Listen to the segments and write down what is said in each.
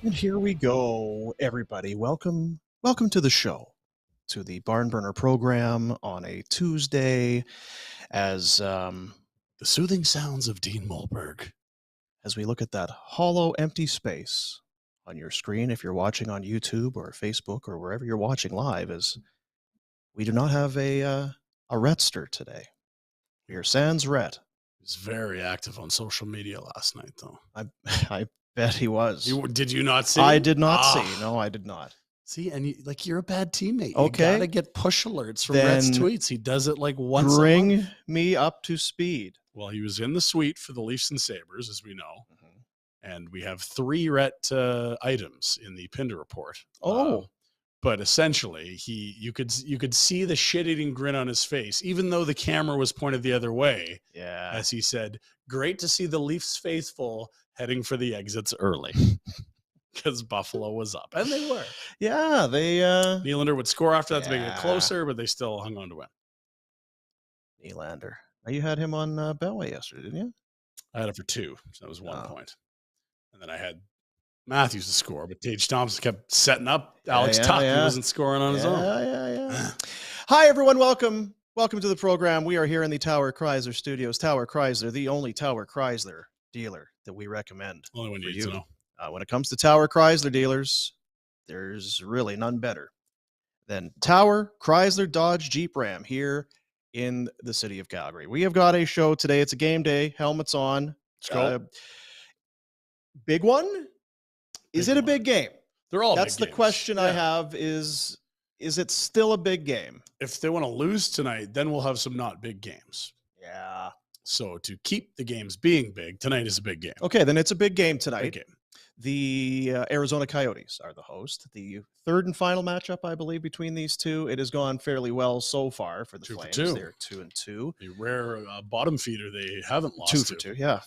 And here we go, everybody. Welcome to the show, to the Barn Burner program on a Tuesday, as The soothing sounds of Dean Mulberg. as we look at that hollow, empty space on your screen, if you're watching on YouTube or Facebook or wherever you're watching live, as we do not have a Rhettster today. We are sans Rhett. He was very active on social media last night, though. I bet he was. Did you not see? I did not see. No, I did not. See, and you're a bad teammate. Okay. You gotta get push alerts from Then Rhett's tweets. He does it like once a Bring month. me up to speed. Well, he was in the suite for the Leafs and Sabres, as we know. Mhm. And we have 3 Rhett items in the Pinder report. Oh. But essentially, you could see the shit-eating grin on his face, even though the camera was pointed the other way. Yeah. As he said, "Great to see the Leafs faithful heading for the exits early," because Buffalo was up, and they were. Yeah, they Nylander would score after that to make it Yeah. closer, but they still hung on to win. Nylander. Now, you had him on Betway yesterday, didn't you? I had it for 2, so that was 1 Oh. point. And then I had Matthews to score, but Tage Thompson kept setting up Alex yeah, Tuck, who yeah. wasn't scoring on his own. Yeah. Hi, everyone. Welcome to the program. We are here in the Tower Chrysler studios. Tower Chrysler, the only Tower Chrysler dealer that we recommend. Only one you for need to know. When it comes to Tower Chrysler dealers, there's really none better than Tower Chrysler Dodge Jeep Ram here in the city of Calgary. We have got a show today. It's a game day. Helmets on. Let's go. Big one? Is it a big game? They're all That's big the games. question I Yeah. have is it still a big game? If they want to lose tonight, then we'll have some not big games. Yeah. So to keep the games being big, tonight is a big game. Okay, then it's a big game tonight. Big game. The Arizona Coyotes are the host. The third and final matchup, I believe, between these two. It has gone fairly well so far for the 2 for Flames. 2. They're 2-2. A rare bottom feeder they haven't lost 2 for 2. Yeah.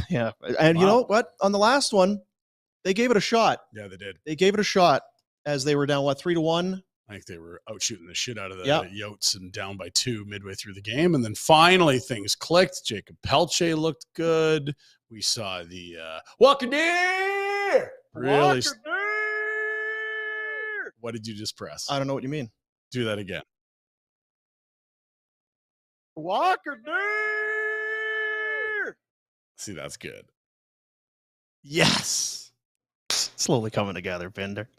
Yeah. And you know what? On the last one, they gave it a shot. Yeah, they did. They gave it a shot as they were down, 3-1? I think they were out shooting the shit out of the Yeah. Yotes and down by 2 midway through the game. And then finally things clicked. Jacob Pelche looked good. We saw the Walker Deer! Really? What did you just press? I don't know what you mean. Do that again. Walker Deer! See, that's good. Yes. Slowly coming together, Pinder.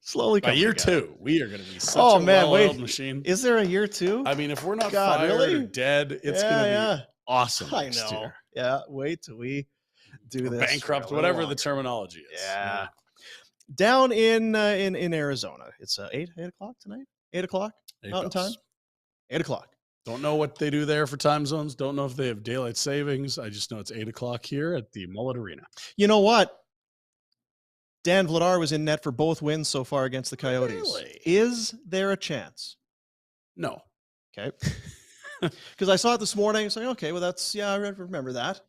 Slowly By coming year together. 2, we are going to be such Oh, a man, well-oiled wait. machine. Is there a year 2? I mean, if we're not God, fired really? or dead, it's going to be awesome I next know. year. Yeah, wait till we do Or this. bankrupt, for a whatever little the longer. terminology is. Yeah. Down in Arizona. It's 8 o'clock tonight? 8 o'clock? Mountain time? 8 o'clock. Don't know what they do there for time zones. Don't know if they have daylight savings. I just know it's 8 o'clock here at the Mullet Arena. You know what? Dan Vladar was in net for both wins so far against the Coyotes. Really? Is there a chance? No. Okay. Because I saw it this morning. It's like, okay, well, I remember that.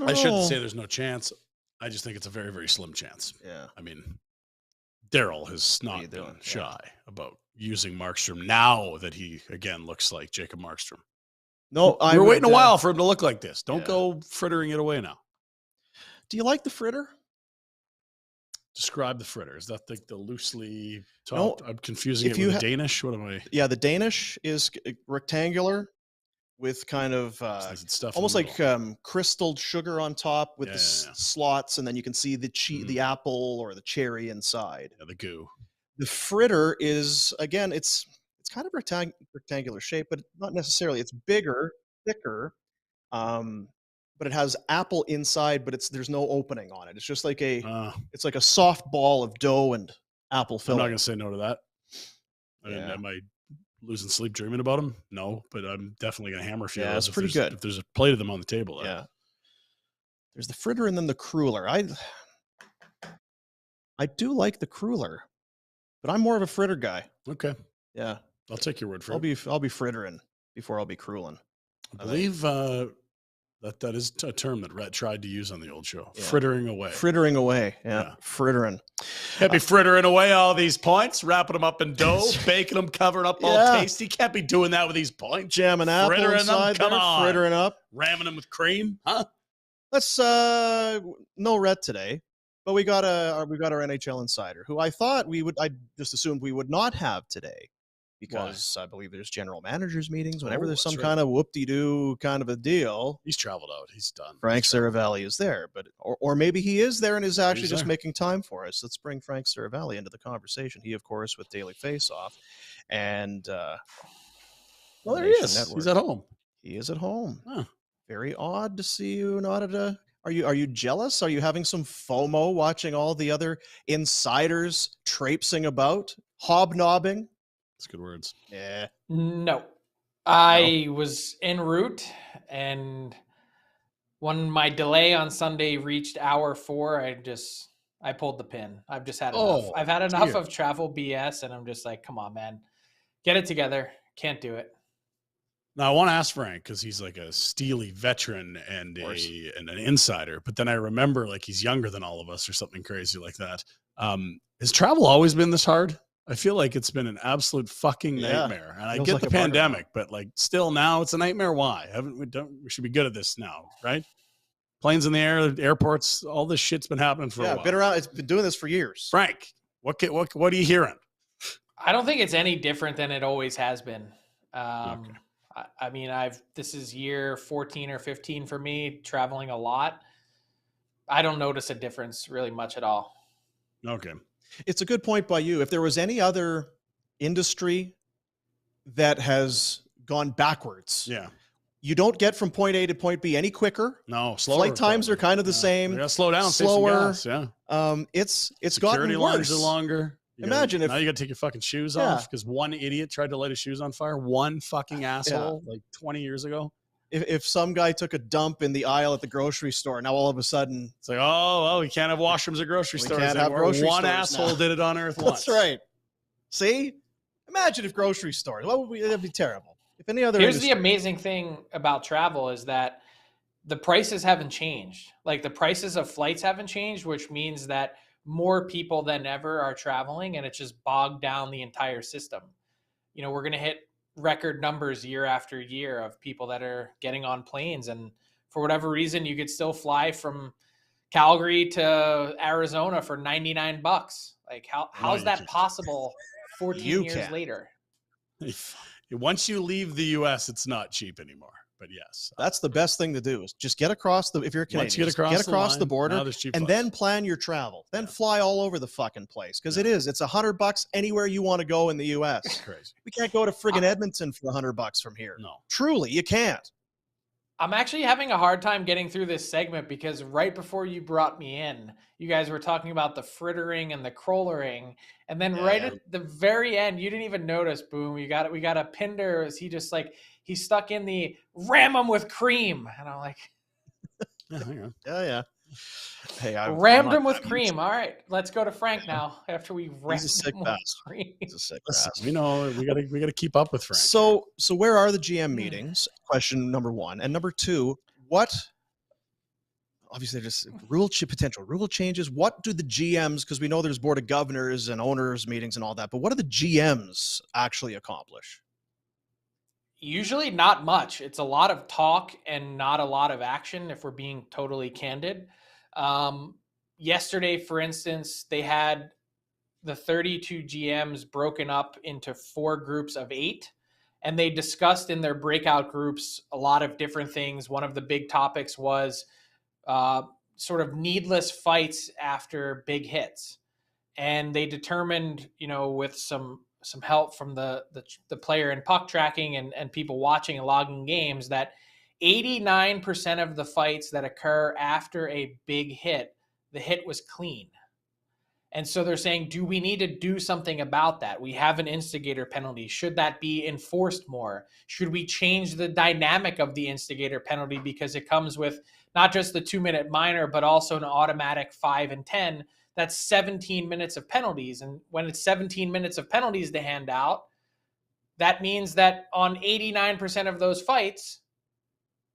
I shouldn't say there's no chance. I just think it's a very, very slim chance. Yeah. I mean, Daryl has What are you not been doing? shy about using Markstrom now that he, again, looks like Jacob Markstrom. No, We're waiting a while for him to look like this. Don't yeah. go frittering it away now. Do you like the fritter? Describe the fritter. Is that the loosely No, top? I'm confusing if it you with ha- Danish. What am I? Yeah, the Danish is rectangular with kind of Stuff in almost the like middle. crystalled sugar on top with Yeah, the yeah, yeah. slots, and then you can see the Mhm. the apple or the cherry inside. Yeah, the goo. The fritter is, again, it's kind of rectangular shape, but not necessarily. It's bigger, thicker, but it has apple inside, but there's no opening on it. It's just like it's like a soft ball of dough and apple I'm filling. not going to say no to that. I mean, Yeah. am I losing sleep dreaming about them? No, but I'm definitely going to hammer a few of Yeah, those it's pretty good. if there's a plate of them on the table. There. Yeah. There's the fritter and then the cruller. I do like the cruller, but I'm more of a fritter guy. Okay. Yeah. I'll take your word for I'll it. be frittering before I'll be crueling. I believe that is a term that Rhett tried to use on the old show. Yeah. Frittering away. Frittering away. Yeah. Yeah. Frittering. Can't be frittering away all these points, wrapping them up in dough, baking them, covering up all Yeah. tasty. Can't be doing that with these points. Jamming apple Frittering them? inside Come there. on. Frittering up. Ramming them with cream, huh? Let's no Rhett today, but we got our NHL insider who I just assumed we would not have today Why? because I believe there's general managers meetings whenever Oh, there's that's some right. kind of whoop-de-doo kind of a deal. He's traveled out. He's done. Frank Seravalli is there, but or maybe he is there and is actually He's just there. making time for us. Let's bring Frank Seravalli into the conversation. He, of course, with Daily Face-Off and Well, there he Nation is. Network. He's at home. He is at home. Huh. Very odd to see you not at a. Are you jealous? Are you having some FOMO watching all the other insiders traipsing about, hobnobbing? That's good words. Yeah. No. I was en route, and when my delay on Sunday reached hour 4, I pulled the pin. I've just had enough. Oh, I've had enough dear. of travel BS, and I'm just like, come on, man. Get it together. Can't do it. Now I want to ask Frank because he's like a steely veteran and an insider. But then I remember like he's younger than all of us or something crazy like that. Has travel always been this hard? I feel like it's been an absolute fucking nightmare. And I Feels get like the a bugger pandemic, but like still now it's a nightmare. Why? We should be good at this now, right? Planes in the air, airports, all this shit's been happening for a while. Been around. It's been doing this for years. Frank, what are you hearing? I don't think it's any different than it always has been. Okay. I mean, this is year 14 or 15 for me, traveling a lot. I don't notice a difference really much at all. Okay. It's a good point by you. If there was any other industry that has gone backwards, you don't get from point A to point B any quicker. No, slower. Flight times are kind of the same. You gotta slow down, slower. Gas, yeah. It's Security gotten lines worse. are longer. Imagine if now you got to take your fucking shoes off because one idiot tried to light his shoes on fire. One fucking asshole, like 20 years ago. If some guy took a dump in the aisle at the grocery store, now all of a sudden it's like, oh, well, we can't have washrooms at grocery stores. Can't have grocery one stores asshole now. did it on Earth once. That's right. See, imagine if grocery stores. That'd be terrible. If any other. Here's the amazing thing about travel is that the prices haven't changed. Like the prices of flights haven't changed, which means that more people than ever are traveling, and it's just bogged down the entire system. You know, we're going to hit record numbers year after year of people that are getting on planes. And for whatever reason, you could still fly from Calgary to Arizona for $99. Like how's that possible 14 years later? Once you leave the US, it's not cheap anymore. But yes, that's the best thing to do is just get across if you're Canadian, once you get across the border and then plan your travel. Then fly all over the fucking place because it's $100 anywhere you want to go in the US. Crazy. We can't go to friggin' Edmonton for $100 from here. No, truly, you can't. I'm actually having a hard time getting through this segment because right before you brought me in, you guys were talking about the frittering and the crawlering, and then at the very end, you didn't even notice. Boom! We got a Pinder. Is he just like he stuck in the ram him with cream? And I'm like, yeah. Hey, I rammed him with cream. All right, let's go to Frank now. After we rammed him with cream. He's a sick we know we gotta keep up with Frank. So where are the GM meetings? Question number 1, and number 2, what? Obviously, just potential rule changes. What do the GMs? Because we know there's board of governors and owners meetings and all that. But what do the GMs actually accomplish? Usually not much. It's a lot of talk and not a lot of action, if we're being totally candid. Yesterday, for instance, they had the 32 GMs broken up into 4 groups of 8, and they discussed in their breakout groups a lot of different things. One of the big topics was sort of needless fights after big hits. And they determined, with some help from the player and puck tracking and people watching and logging games, that 89% of the fights that occur after a big hit, the hit was clean. And so they're saying, do we need to do something about that? We have an instigator penalty. Should that be enforced more? Should we change the dynamic of the instigator penalty because it comes with not just the 2-minute minor, but also an automatic 5 and 10? That's 17 minutes of penalties. And when it's 17 minutes of penalties to hand out, that means that on 89% of those fights,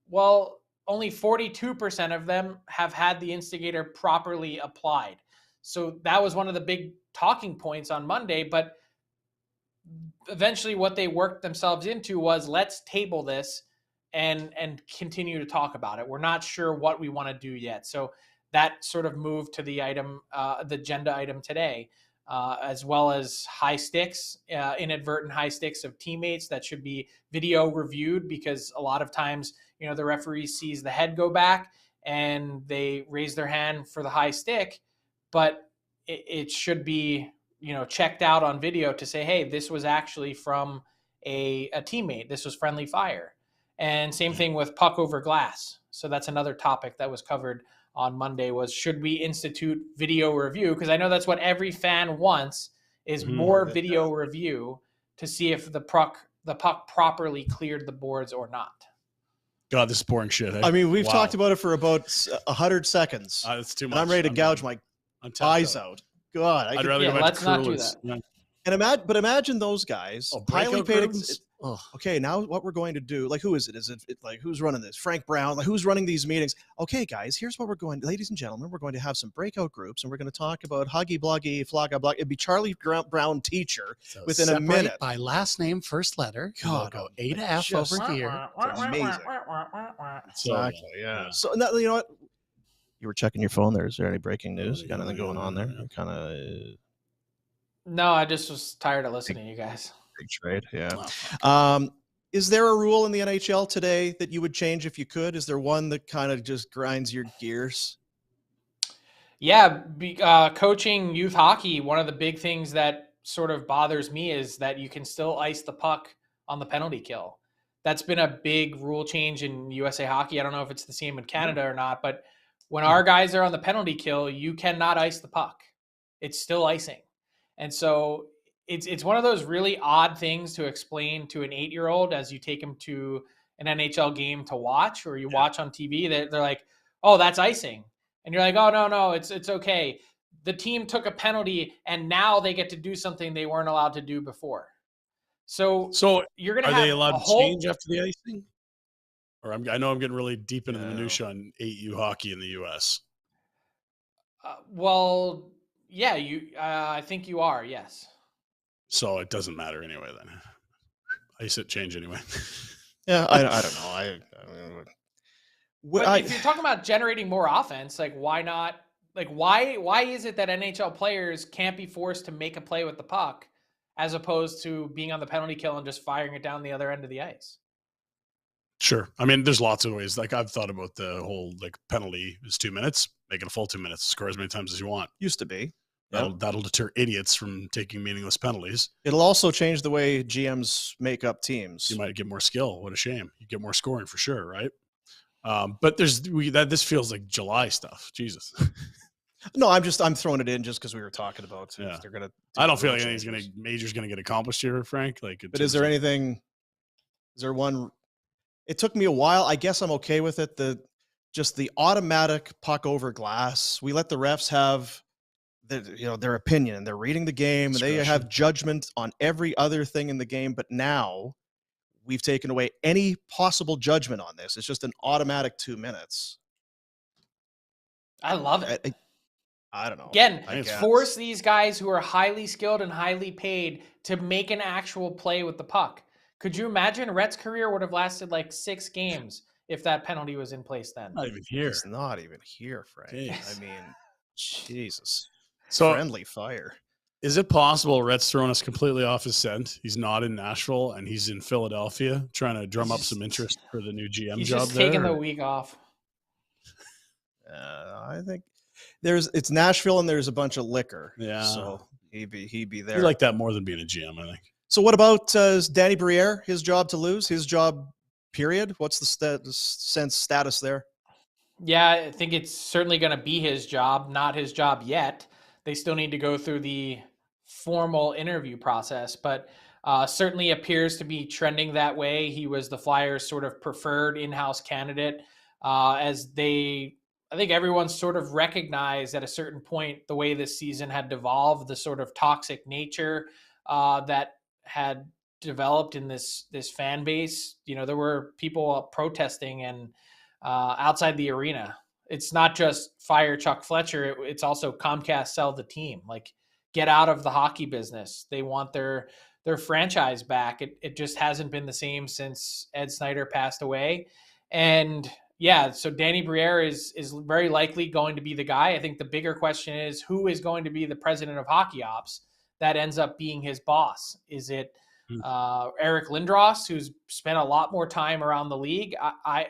well, only 42% of them have had the instigator properly applied. So that was one of the big talking points on Monday. But eventually what they worked themselves into was, let's table this and continue to talk about it. We're not sure what we want to do yet. So that sort of moved to the item, the agenda item today, as well as high sticks, inadvertent high sticks of teammates that should be video reviewed, because a lot of times, the referee sees the head go back and they raise their hand for the high stick, but it should be, checked out on video to say, hey, this was actually from a teammate. This was friendly fire. And same thing with puck over glass. So that's another topic that was covered on Monday, was should we institute video review? Because I know that's what every fan wants, is more video review to see if the puck properly cleared the boards or not. God, this is boring shit. Eh? I mean, we've talked about it for about 100 seconds. That's too much. And I'm ready to gouge my eyes out. God, I'd rather go back let's to not do Cruelers. that. And imagine those guys, highly paid. Oh. Okay, now what we're going to do? Like, who is it? Is it like who's running this? Frank Brown? Like, who's running these meetings? Okay, guys, here's what we're going. Ladies and gentlemen, we're going to have some breakout groups, and we're going to talk about huggy bluggy, flogga blog. It'd be Charlie Brown teacher within a minute by last name, first letter. God, go A to F over here. It's amazing. Exactly. Yeah. So now, you know what? You were checking your phone there. Is there any breaking news? Got anything going on there? Kind of. No, I just was tired of listening to you guys. Big trade, yeah. Is there a rule in the NHL today that you would change if you could? Is there one that kind of just grinds your gears? Yeah, coaching youth hockey, one of the big things that sort of bothers me is that you can still ice the puck on the penalty kill. That's been a big rule change in USA Hockey. I don't know if it's the same in Canada or not, but when our guys are on the penalty kill, you cannot ice the puck. It's still icing. And so it's one of those really odd things to explain to an 8-year-old as you take him to an NHL game to watch, or you watch on TV. They're like, oh, that's icing. And you're like, oh, no, it's okay. The team took a penalty and now they get to do something they weren't allowed to do before. So you're going to have they allowed to change after the icing? Or I know I'm getting really deep into the minutia on 8U hockey in the US. Well, yeah, I think you are, yes. So it doesn't matter anyway then. Ice it, change anyway. Yeah, I don't know. But if you're talking about generating more offense, like why not? Like why is it that NHL players can't be forced to make a play with the puck as opposed to being on the penalty kill and just firing it down the other end of the ice? Sure. I mean, there's lots of ways. Like I've thought about the whole penalty is 2 minutes, make it a full 2 minutes, score as many times as you want. Used to be. That'll deter idiots from taking meaningless penalties. It'll also change the way GMs make up teams. You might get more skill. What a shame. You get more scoring for sure, right? But this feels like July stuff. Jesus. No, I'm throwing it in just because we were talking about. Yeah. They're gonna. I don't feel like major's gonna get accomplished here, Frank. But is there anything? Is there one? It took me a while. I guess I'm okay with it. The automatic puck over glass. We let the refs have their opinion, and they're reading the game, and they have judgment on every other thing in the game. But now we've taken away any possible judgment on this. It's just an automatic 2 minutes. I love it. I don't know. Again, force these guys who are highly skilled and highly paid to make an actual play with the puck. Could you imagine Rhett's career would have lasted like 6 games if that penalty was in place then? Not even here. It's not even here, Frank. Jeez. I mean, Jesus. So friendly fire. Is it possible Rhett's thrown us completely off his scent? He's not in Nashville and he's in Philadelphia trying to drum up some interest for the new GM he's job just there? Taking the week off. I think it's Nashville and there's a bunch of liquor. Yeah. So he'd be there. You like that more than being a GM, I think. So what about Danny Briere? His job to lose? His job, period? What's the status there? Yeah, I think it's certainly going to be his job, not his job yet. They still need to go through the formal interview process, but certainly appears to be trending that way. He was the Flyers' sort of preferred in-house candidate I think everyone sort of recognized at a certain point the way this season had devolved, the sort of toxic nature that had developed in this fan base. There were people protesting and outside the arena. It's not just fire Chuck Fletcher. It's also Comcast sell the team. Like, get out of the hockey business. They want their their franchise back. It just hasn't been the same since Ed Snyder passed away. And yeah, so Danny Briere is very likely going to be the guy. I think the bigger question is who is going to be the president of hockey ops that ends up being his boss. Is it Eric Lindros, who's spent a lot more time around the league,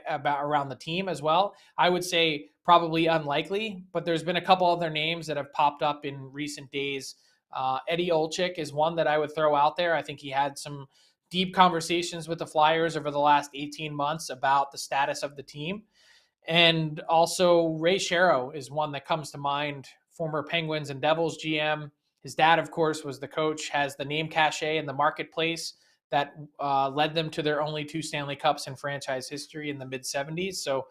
about around the team as well? I would say probably unlikely, but there's been a couple other names that have popped up in recent days. Eddie Olczyk is one that I would throw out there. I think he had some deep conversations with the Flyers over the last 18 months about the status of the team. And also Ray Shero is one that comes to mind, former Penguins and Devils GM. His dad, of course, was the coach, has the name cachet in the marketplace that led them to their only 2 Stanley Cups in franchise history in the mid-'70s. So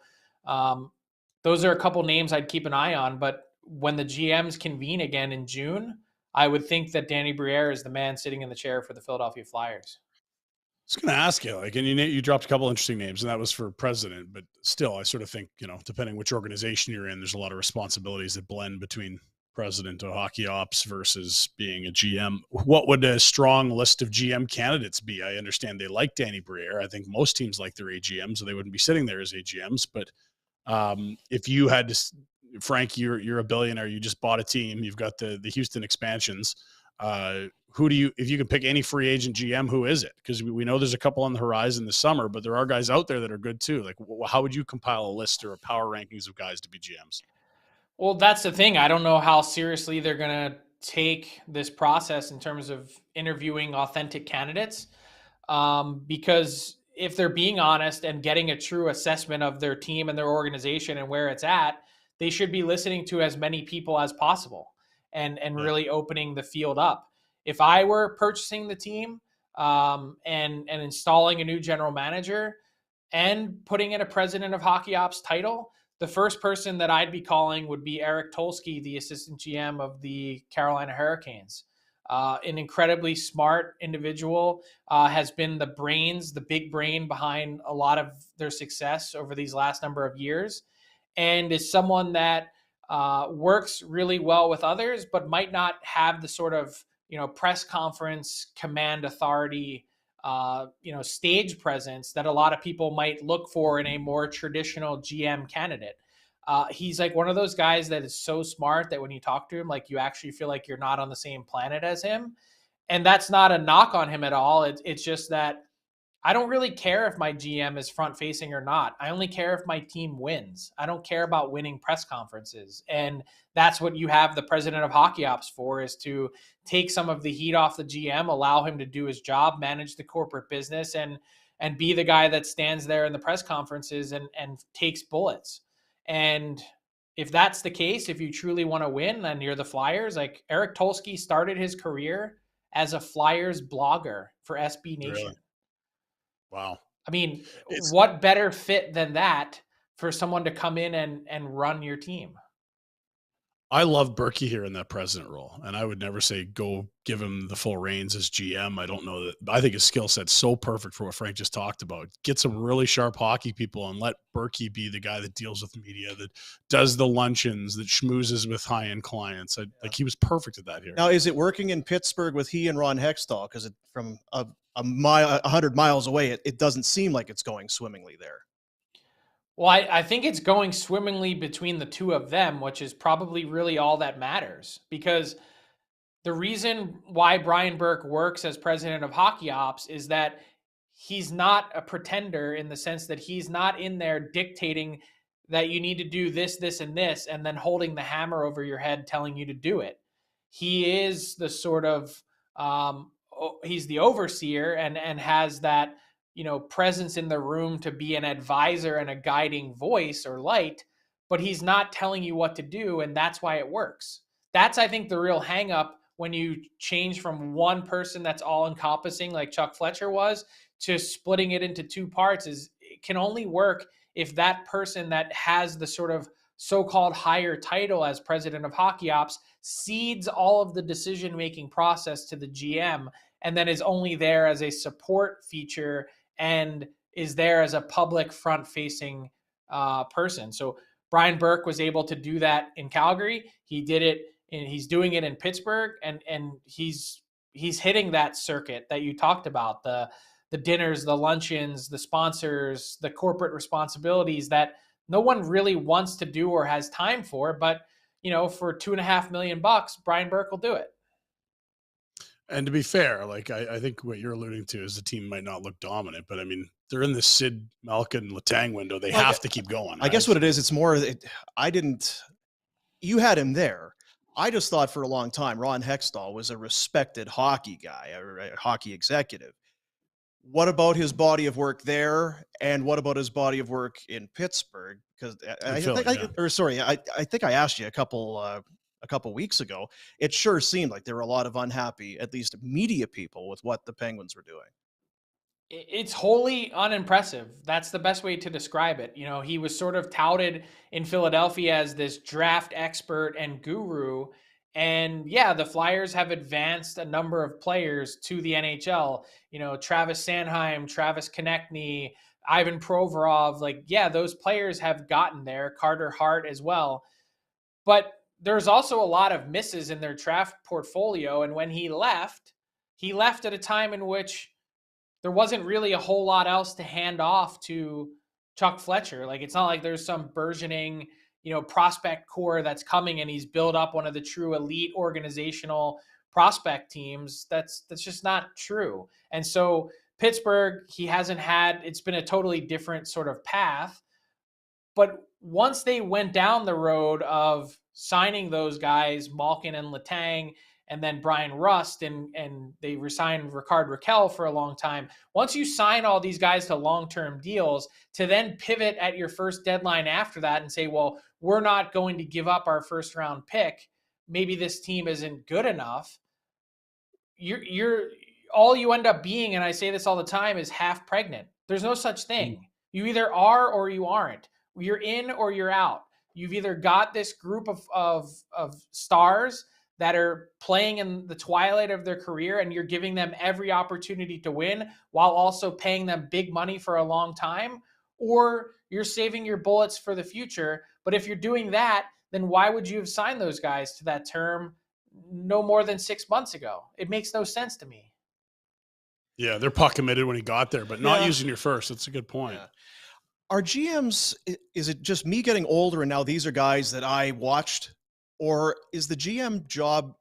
those are a couple names I'd keep an eye on. But when the GMs convene again in June, I would think that Danny Briere is the man sitting in the chair for the Philadelphia Flyers. I was going to ask you, like, and you dropped a couple interesting names, and that was for president, but still, I sort of think, depending which organization you're in, there's a lot of responsibilities that blend between president of hockey ops versus being a GM. What would a strong list of GM candidates be? I understand they like Danny Briere. I think most teams like their AGMs, so they wouldn't be sitting there as AGMs. But if you had to, Frank, you're a billionaire, you just bought a team, you've got the Houston expansions. Who do you, if you can pick any free agent GM, who is it? Because we know there's a couple on the horizon this summer, but there are guys out there that are good too. Like, how would you compile a list or a power rankings of guys to be GMs? Well, that's the thing. I don't know how seriously they're going to take this process in terms of interviewing authentic candidates. Because if they're being honest and getting a true assessment of their team and their organization and where it's at, they should be listening to as many people as possible and really opening the field up. If I were purchasing the team and installing a new general manager and putting in a president of hockey ops title, the first person that I'd be calling would be Eric Tolsky, the assistant GM of the Carolina Hurricanes. An incredibly smart individual, has been the big brain behind a lot of their success over these last number of years, and is someone that works really well with others, but might not have the sort of press conference command authority, stage presence that a lot of people might look for in a more traditional GM candidate. He's like one of those guys that is so smart that when you talk to him, like you actually feel like you're not on the same planet as him. And that's not a knock on him at all. It's just that I don't really care if my GM is front facing or not. I only care if my team wins. I don't care about winning press conferences. And that's what you have the president of hockey ops for, is to take some of the heat off the GM, allow him to do his job, manage the corporate business, and be the guy that stands there in the press conferences and takes bullets. And if that's the case, if you truly want to win and you're the Flyers, like Eric Tolsky started his career as a Flyers blogger for SB Nation. Really? Wow. I mean, what better fit than that for someone to come in and run your team? I love Berkey here in that president role, and I would never say go give him the full reins as GM. I don't know that. I think his skill set's so perfect for what Frank just talked about. Get some really sharp hockey people and let Berkey be the guy that deals with media, that does the luncheons, that schmoozes with high-end clients. Like he was perfect at that here. Now, is it working in Pittsburgh with he and Ron Hextall? Because from a mile, 100 miles away, it doesn't seem like it's going swimmingly there. Well, I think it's going swimmingly between the two of them, which is probably really all that matters, because the reason why Brian Burke works as president of hockey ops is that he's not a pretender, in the sense that he's not in there dictating that you need to do this, this, and this, and then holding the hammer over your head telling you to do it. He is the sort of, he's the overseer and has that, presence in the room to be an advisor and a guiding voice or light, but he's not telling you what to do. And that's why it works. That's, I think, the real hang up when you change from one person that's all encompassing, like Chuck Fletcher was, to splitting it into two parts. Is it can only work if that person that has the sort of so-called higher title as president of hockey ops cedes all of the decision-making process to the GM, and then is only there as a support feature and is there as a public front-facing person. So Brian Burke was able to do that in Calgary. He did it, and he's doing it in Pittsburgh, and he's he's hitting that circuit that you talked about, the dinners, the luncheons, the sponsors, the corporate responsibilities that no one really wants to do or has time for. But, for $2.5 million, Brian Burke will do it. And to be fair, like I think what you're alluding to is the team might not look dominant, but I mean, they're in the Sid, Malkin, Letang window. They have to keep going. I guess what it is, it's more, you had him there. I just thought for a long time, Ron Hextall was a respected hockey guy, a hockey executive. What about his body of work there? And what about his body of work in Pittsburgh? Because I think I asked you a couple weeks ago. It sure seemed like there were a lot of unhappy, at least media people, with what the Penguins were doing. It's wholly unimpressive. That's the best way to describe it. He was sort of touted in Philadelphia as this draft expert and guru. And yeah, the Flyers have advanced a number of players to the NHL. Travis Sanheim, Travis Konechny, Ivan Provorov. Those players have gotten there. Carter Hart as well. But there's also a lot of misses in their draft portfolio. And when he left at a time in which there wasn't really a whole lot else to hand off to Chuck Fletcher. It's not like there's some burgeoning, prospect core that's coming and he's built up one of the true elite organizational prospect teams. That's just not true. And so Pittsburgh, it's been a totally different sort of path. But once they went down the road of signing those guys, Malkin and Letang, and then Brian Rust, and they resigned Rickard Rakell for a long time. Once you sign all these guys to long-term deals, to then pivot at your first deadline after that and say, well, we're not going to give up our first-round pick. Maybe this team isn't good enough. You're all you end up being, and I say this all the time, is half pregnant. There's no such thing. You either are or you aren't. You're in or you're out. You've either got this group of stars that are playing in the twilight of their career and you're giving them every opportunity to win while also paying them big money for a long time, or you're saving your bullets for the future. But if you're doing that, then why would you have signed those guys to that term no more than 6 months ago? It makes no sense to me. Yeah, they're puck committed when he got there, but not using your first. That's a good point. Yeah. Are GMs, is it just me getting older and now these are guys that I watched? Or is the GM job,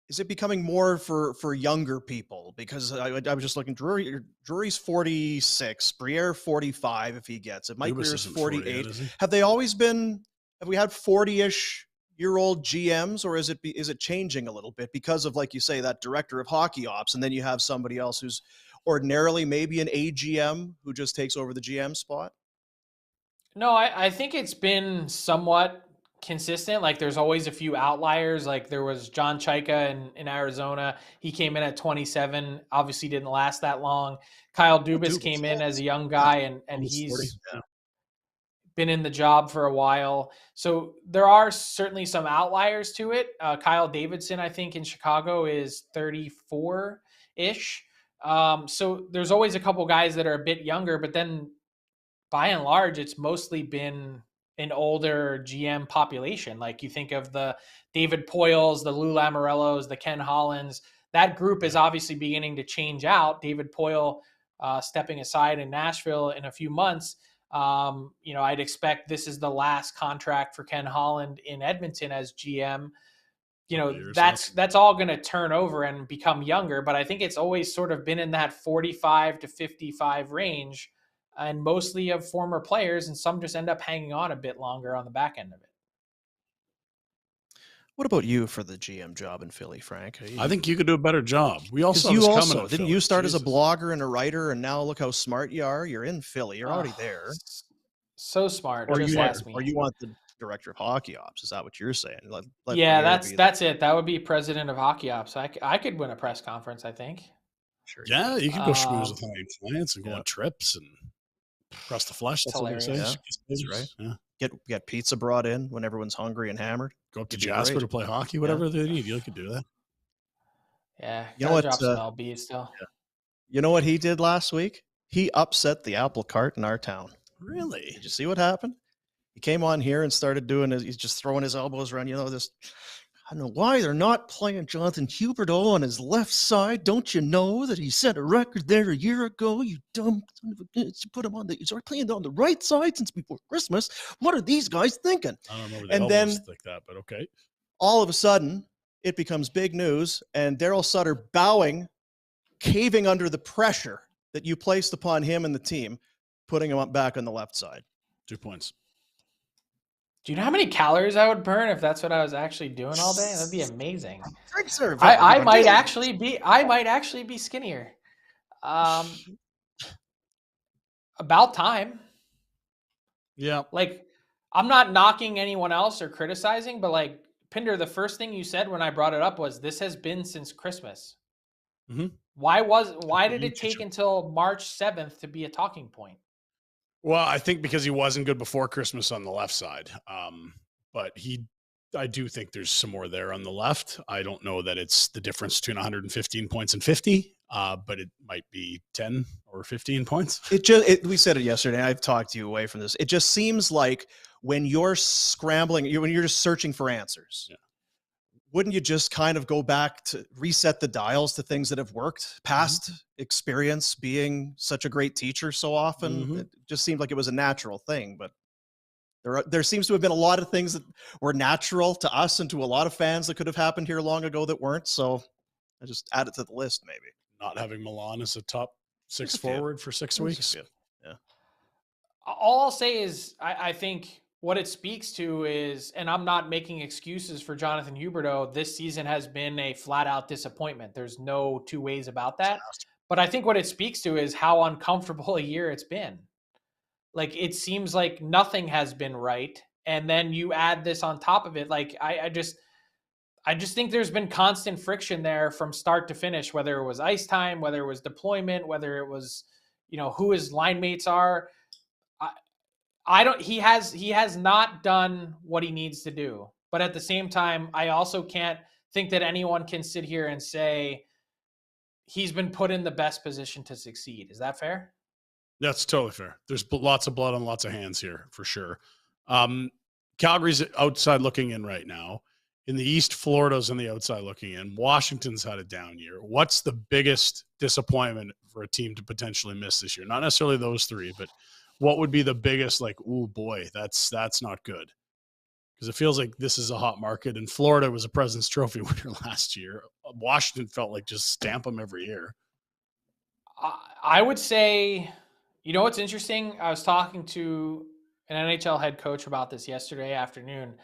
is it becoming more for younger people? Because I was just looking, Drury's 46, Briere 45 if he gets it. Mike Breer's 48. Have we had 40-ish year old GMs, or is it changing a little bit because of, like you say, that director of hockey ops, and then you have somebody else who's ordinarily maybe an AGM who just takes over the GM spot? No, I think it's been somewhat consistent. There's always a few outliers. There was John Chaika in Arizona. He came in at 27, obviously didn't last that long. Kyle Dubas came in as a young guy, and he's been in the job for a while. So there are certainly some outliers to it. Kyle Davidson, I think, in Chicago is 34-ish. So there's always a couple guys that are a bit younger, but then by and large, it's mostly been an older GM population. You think of the David Poyles, the Lou Lamoriellos, the Ken Hollands. That group is obviously beginning to change out. David Poyle stepping aside in Nashville in a few months. I'd expect this is the last contract for Ken Holland in Edmonton as GM. That's all going to turn over and become younger. But I think it's always sort of been in that 45 to 55 range, and mostly of former players, and some just end up hanging on a bit longer on the back end of it. What about you for the GM job in Philly, Frank? I think you could do a better job. We also didn't you start as a blogger and a writer, and now look how smart you are. You're in Philly. You're already there. So smart. Or you want the director of hockey ops? Is that what you're saying? That's it. That would be president of hockey ops. I could win a press conference, I think. Sure. Yeah, you could go schmooze with clients and go on trips and press the flesh. That's hilarious. what they say. Right. Yeah. Get pizza brought in when everyone's hungry and hammered. Go up to Jasper to play hockey, whatever they need. You could do that. Yeah. You know what? Drop some LB still. Yeah. You know what he did last week? He upset the apple cart in our town. Really? Did you see what happened? He came on here and started doing he's just throwing his elbows around. I don't know why they're not playing Jonathan Huberdeau on his left side. Don't you know that he set a record there a year ago? You dumb son of a bitch. You put him on the. He's already playing on the right side since before Christmas. What are these guys thinking? I don't remember the And then like that, but okay. all of a sudden, it becomes big news, and Daryl Sutter bowing, caving under the pressure that you placed upon him and the team, putting him up back on the left side. 2 points. Do you know how many calories I would burn if that's what I was actually doing all day? That'd be amazing. Frank Seravalli, I might actually be skinnier. About time. Yeah. Like, I'm not knocking anyone else or criticizing, but like, Pinder, the first thing you said when I brought it up was, this has been since Christmas. Mm-hmm. Why did it take until March 7th to be a talking point? Well, I think because he wasn't good before Christmas on the left side. But I do think there's some more there on the left. I don't know that it's the difference between 115 points and 50, but it might be 10 or 15 points. We said it yesterday. I've talked you away from this. It just seems like when you're scrambling, when you're just searching for answers, wouldn't you just kind of go back to reset the dials to things that have worked? Past experience being such a great teacher so often, it just seemed like it was a natural thing. But there seems to have been a lot of things that were natural to us and to a lot of fans that could have happened here long ago that weren't. So I just add it to the list, maybe. Not having Milan as a top 6 forward for 6 weeks. Yeah. All I'll say is I think what it speaks to is, and I'm not making excuses for Jonathan Huberdeau, this season has been a flat out disappointment. There's no two ways about that. But I think what it speaks to is how uncomfortable a year it's been. Like, it seems like nothing has been right. And then you add this on top of it. Like, I just think there's been constant friction there from start to finish, whether it was ice time, whether it was deployment, whether it was, who his line mates are. He has not done what he needs to do. But at the same time, I also can't think that anyone can sit here and say he's been put in the best position to succeed. Is that fair? That's totally fair. There's lots of blood on lots of hands here for sure. Calgary's outside looking in right now. In the East, Florida's on the outside looking in. Washington's had a down year. What's the biggest disappointment for a team to potentially miss this year? Not necessarily those three, but what would be the biggest, like, oh boy, that's not good? Because it feels like this is a hot market. And Florida was a President's Trophy winner last year. Washington felt like just stamp them every year. I would say, what's interesting? I was talking to an NHL head coach about this yesterday afternoon.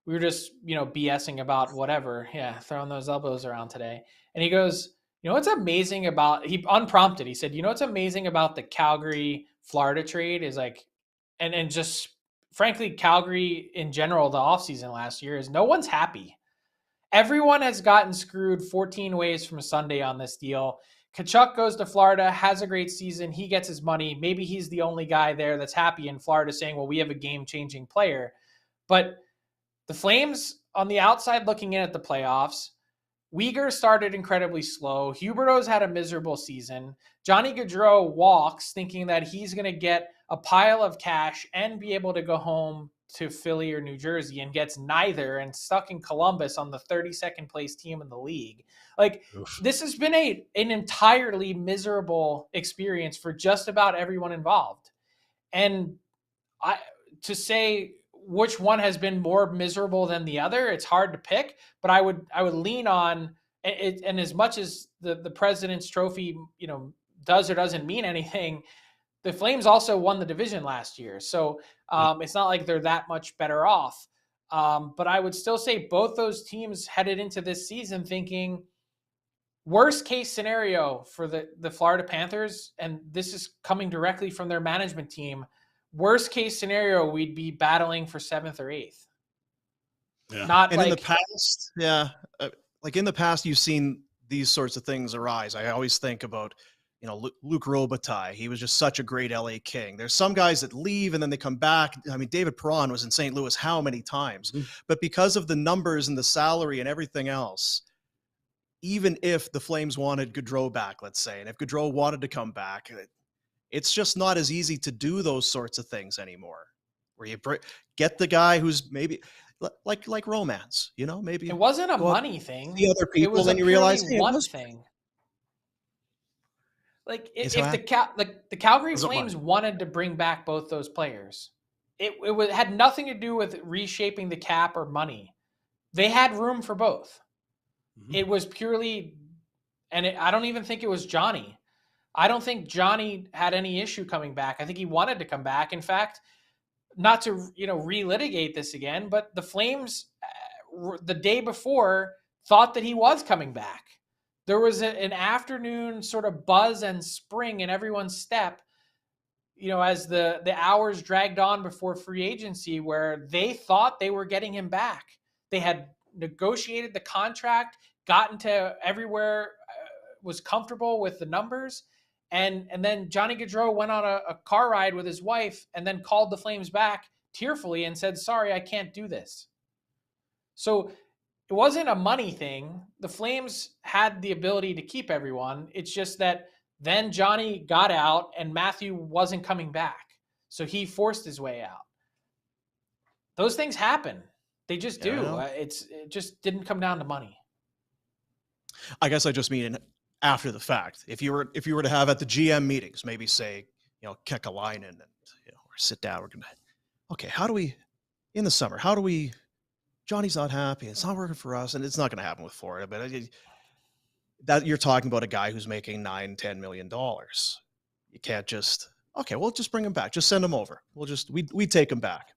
We were just, BSing about whatever. Yeah, throwing those elbows around today. And he goes, what's amazing about, he unprompted, he said, what's amazing about the Calgary Florida trade is like, and just frankly, Calgary in general, the offseason last year, is no one's happy. Everyone has gotten screwed 14 ways from Sunday on this deal. Tkachuk goes to Florida, has a great season. He gets his money. Maybe he's the only guy there that's happy in Florida saying, well, we have a game-changing player. But the Flames on the outside looking in at the playoffs, Weegar started incredibly slow. Huberdeau's had a miserable season. Johnny Gaudreau walks thinking that he's going to get a pile of cash and be able to go home to Philly or New Jersey, and gets neither and stuck in Columbus on the 32nd place team in the league. Like, this has been an entirely miserable experience for just about everyone involved. And to say which one has been more miserable than the other, it's hard to pick, but I would lean on it. And as much as the President's Trophy, does or doesn't mean anything, the Flames also won the division last year. So it's not like they're that much better off. But I would still say both those teams headed into this season thinking, worst case scenario for the Florida Panthers, and this is coming directly from their management team, worst case scenario, we'd be battling for 7th or 8th. Yeah. In the past, like in the past, you've seen these sorts of things arise. I always think about, Luc Robitaille. He was just such a great LA King. There's some guys that leave and then they come back. I mean, David Perron was in St. Louis how many times? But because of the numbers and the salary and everything else, even if the Flames wanted Gaudreau back, let's say, and if Gaudreau wanted to come back, it's just not as easy to do those sorts of things anymore, where you get the guy who's maybe like romance, maybe It wasn't a go out, money thing. see other It people, was a then you purely realize, hey, it want was thing. Like it's if how the Calgary Was it Flames money? wanted to bring back both those players, it had nothing to do with reshaping the cap or money. They had room for both. Mhm. It was purely, and I don't even think it was Johnny. I don't think Johnny had any issue coming back. I think he wanted to come back. In fact, not to relitigate this again, but the Flames the day before thought that he was coming back. There was an afternoon sort of buzz and spring in everyone's step, as the hours dragged on before free agency, where they thought they were getting him back. They had negotiated the contract, gotten to everywhere, was comfortable with the numbers. And then Johnny Gaudreau went on a car ride with his wife and then called the Flames back tearfully and said, sorry, I can't do this. So it wasn't a money thing. The Flames had the ability to keep everyone. It's just that then Johnny got out and Matthew wasn't coming back. So he forced his way out. Those things happen. They just do. It just didn't come down to money. I guess I just mean after the fact. If you were to have at the GM meetings, maybe say, Kekalainen and or sit down, we're gonna, okay, how do we in the summer, Johnny's not happy, it's not working for us, and it's not gonna happen with Florida, but that you're talking about a guy who's making $9-10 million. You can't just, okay, we'll just bring him back. Just send him over. We take him back.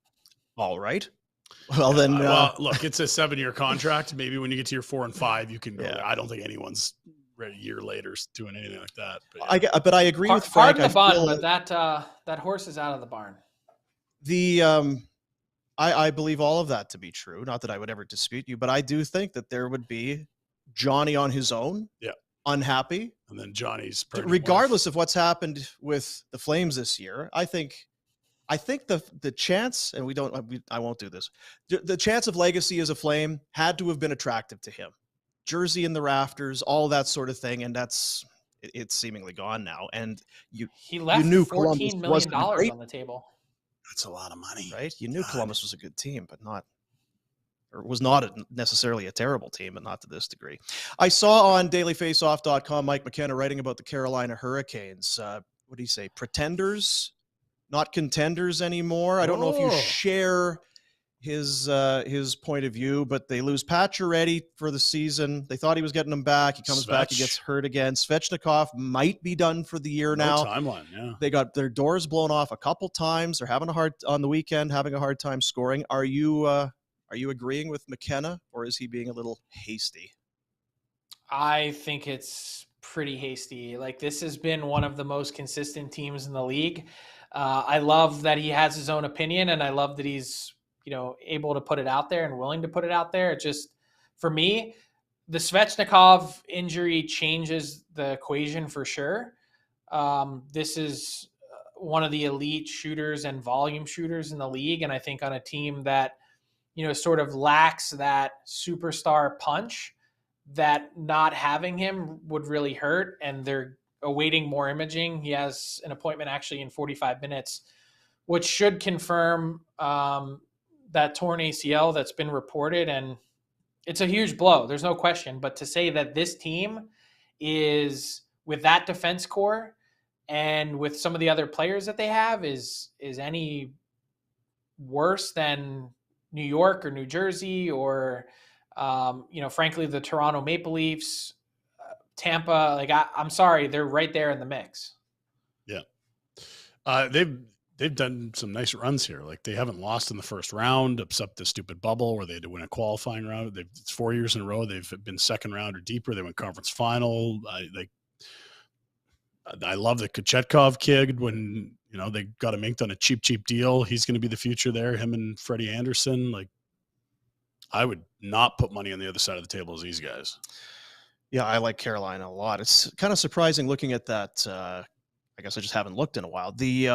All right. Well, then. Well, look, it's a 7-year contract. Maybe when you get to your 4 and 5, you can go there. I don't think anyone's ready a year later doing anything like that. But I agree with Frank. Pardon the bun, but that horse is out of the barn. I believe all of that to be true. Not that I would ever dispute you, but I do think that there would be Johnny on his own. Yeah. Unhappy. And then Johnny's regardless of what's happened with the Flames this year. I think the chance, and I won't do this. The chance of legacy as a Flame had to have been attractive to him. Jersey in the rafters, all that sort of thing, and it's seemingly gone now. And he left you knew $14 million on the table. That's a lot of money, right? You knew Columbus was a good team, but was not necessarily a terrible team, but not to this degree. I saw on dailyfaceoff.com Mike McKenna writing about the Carolina Hurricanes. What do you say? Pretenders, not contenders anymore. I don't know if you share his point of view, but they lose Pacioretty for the season. They thought he was getting him back. He comes back, he gets hurt again. Svechnikov might be done for the year now. Timeline, yeah. They got their doors blown off a couple times. They're having on the weekend, having a hard time scoring. Are you agreeing with McKenna, or is he being a little hasty? I think it's pretty hasty. Like, this has been one of the most consistent teams in the league. I love that he has his own opinion, and I love that he's able to put it out there and willing to put it out there. It just, for me, the Svechnikov injury changes the equation for sure. This is one of the elite shooters and volume shooters in the league, and I think on a team that sort of lacks that superstar punch, that not having him would really hurt, and they're awaiting more imaging. He has an appointment actually in 45 minutes, which should confirm that torn ACL that's been reported, and it's a huge blow. There's no question. But to say that this team is, with that defense core and with some of the other players that they have, is any worse than New York or New Jersey or, frankly, the Toronto Maple Leafs, Tampa, like I'm sorry, they're right there in the mix. Yeah. They've done some nice runs here. Like, they haven't lost in the first round, except the stupid bubble where they had to win a qualifying round. It's 4 years in a row. They've been second round or deeper. They went conference final. I love the Kochetkov kid when, they got him inked on a cheap deal. He's going to be the future there. Him and Freddie Anderson. Like, I would not put money on the other side of the table as these guys. Yeah, I like Carolina a lot. It's kind of surprising looking at that. I guess I just haven't looked in a while. The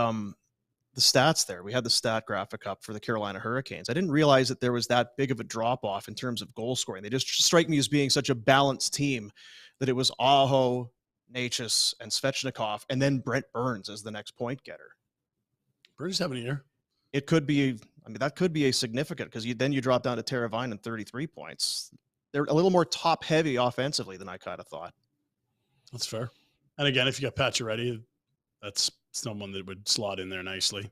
stats there. We had the stat graphic up for the Carolina Hurricanes. I didn't realize that there was that big of a drop off in terms of goal scoring. They just strike me as being such a balanced team that it was Aho, Necas, and Svechnikov, and then Brent Burns as the next point getter. Burns having a year. It could be I mean, that could be a significant because then you drop down to Teravainen 33 points. They're a little more top heavy offensively than I kind of thought. That's fair. And again, if you got Pacioretty, that's someone that would slot in there nicely.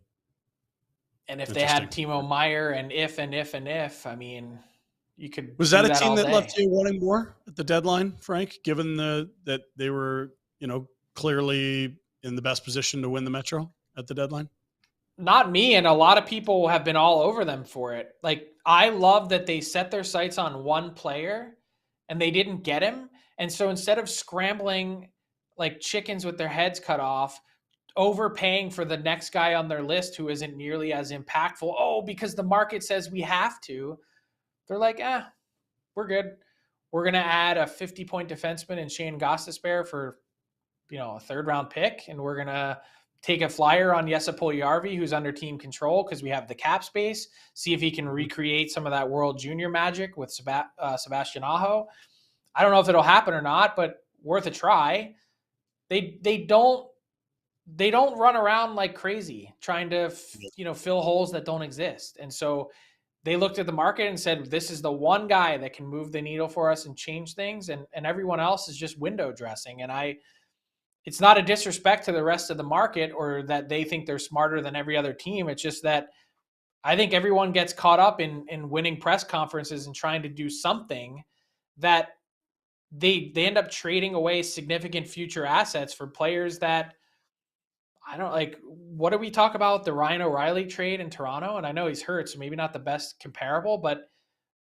And if they had Timo Meier and if, I mean, you could. Was that a team that left you wanting more at the deadline, Frank, given that they were, clearly in the best position to win the Metro at the deadline? Not me, and a lot of people have been all over them for it. Like, I love that they set their sights on one player and they didn't get him. And so instead of scrambling like chickens with their heads cut off, overpaying for the next guy on their list who isn't nearly as impactful, because the market says we have to, they're like, we're good. We're going to add a 50-point defenseman in Shane Gostisbehere for, a third-round pick, and we're going to take a flyer on Jesse Puljujärvi, who's under team control because we have the cap space, see if he can recreate some of that World Junior magic with Sebastian Aho. I don't know if it'll happen or not, but worth a try. They don't run around like crazy trying to fill holes that don't exist. And so they looked at the market and said, this is the one guy that can move the needle for us and change things, and everyone else is just window dressing. And it's not a disrespect to the rest of the market or that they think they're smarter than every other team. It's just that I think everyone gets caught up in winning press conferences and trying to do something that they end up trading away significant future assets for players that I don't like. What do we talk about? The Ryan O'Reilly trade in Toronto? And I know he's hurt, so maybe not the best comparable, but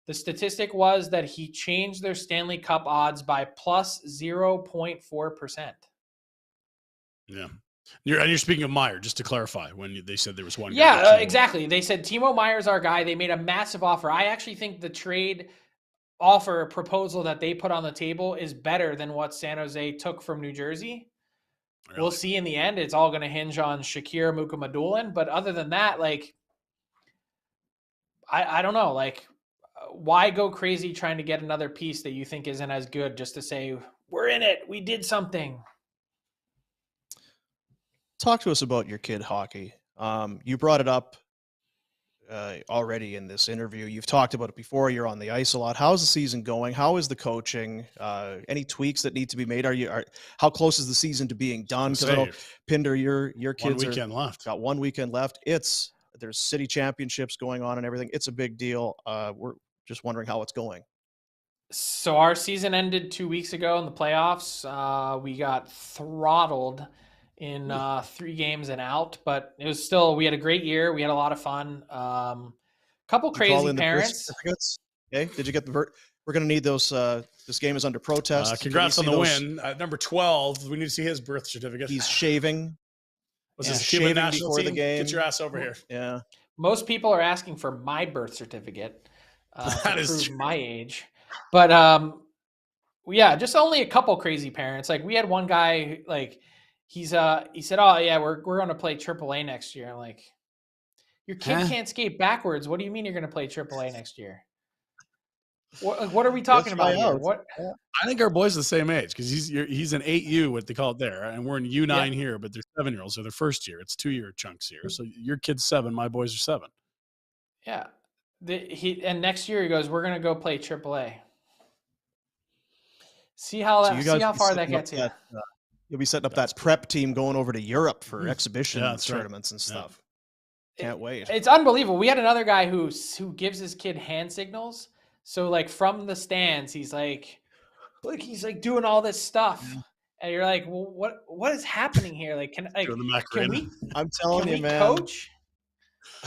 the statistic was that he changed their Stanley Cup odds by plus 0.4%. Yeah. You're speaking of Meier, just to clarify, when they said there was one guy. Yeah, exactly. They said Timo Meier's our guy. They made a massive offer. I actually think the trade offer proposal that they put on the table is better than what San Jose took from New Jersey. Really? We'll see in the end. It's all going to hinge on Shakir Mukhamadullin. But other than that, like, I don't know. Like, why go crazy trying to get another piece that you think isn't as good just to say, we're in it, we did something? Talk to us about your kid hockey. You brought it up already in this interview. You've talked about it before. You're on the ice a lot. How's the season going? How is the coaching? Any tweaks that need to be made? How close is the season to being done? Because I know, Pinder, your kids got 1 weekend left. There's city championships going on and everything. It's a big deal. We're just wondering how it's going. So our season ended 2 weeks ago in the playoffs. We got throttled in 3 games and out, but it was still, we had a great year. We had a lot of fun. Couple crazy parents. Okay. Did you get we're going to need those. This game is under protest. Congrats on the win. Number 12. We need to see his birth certificate. He's shaving. Was his Cuban national team? The game. Get your ass over here. Yeah. Most people are asking for my birth certificate to prove true. my age. But yeah, just only a couple crazy parents. Like, we had one guy, like, he said, "Oh yeah, we're going to play AAA next year." I'm like, your kid can't skate backwards. What do you mean you're going to play AAA next year? What are we talking about here? What? I think our boy's the same age because he's an 8U, what they call it there, and we're in U9 here, but they're 7-year-olds, so they're first year. It's 2-year chunks here. So your kid's 7, my boys are 7. Yeah, and next year he goes, "We're going to go play AAA." See how far that gets you. You'll be setting up that prep team going over to Europe for exhibition tournaments and stuff. Can't wait. It's unbelievable. We had another guy who gives his kid hand signals. So, like, from the stands, he's like doing all this stuff. Yeah. And you're like, well, what is happening here? Like, can we? I'm telling you, man. Coach?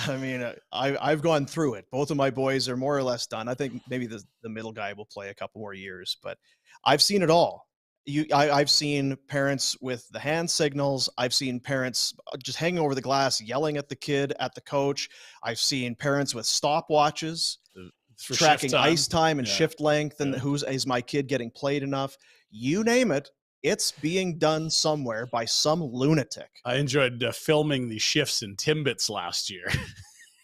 I mean, I've gone through it. Both of my boys are more or less done. I think maybe the middle guy will play a couple more years, but I've seen it all. I've seen parents with the hand signals. I've seen parents just hanging over the glass, yelling at the kid, at the coach. I've seen parents with stopwatches tracking ice time and shift length, and is my kid getting played enough? You name it. It's being done somewhere by some lunatic. I enjoyed filming the shifts in Timbits last year.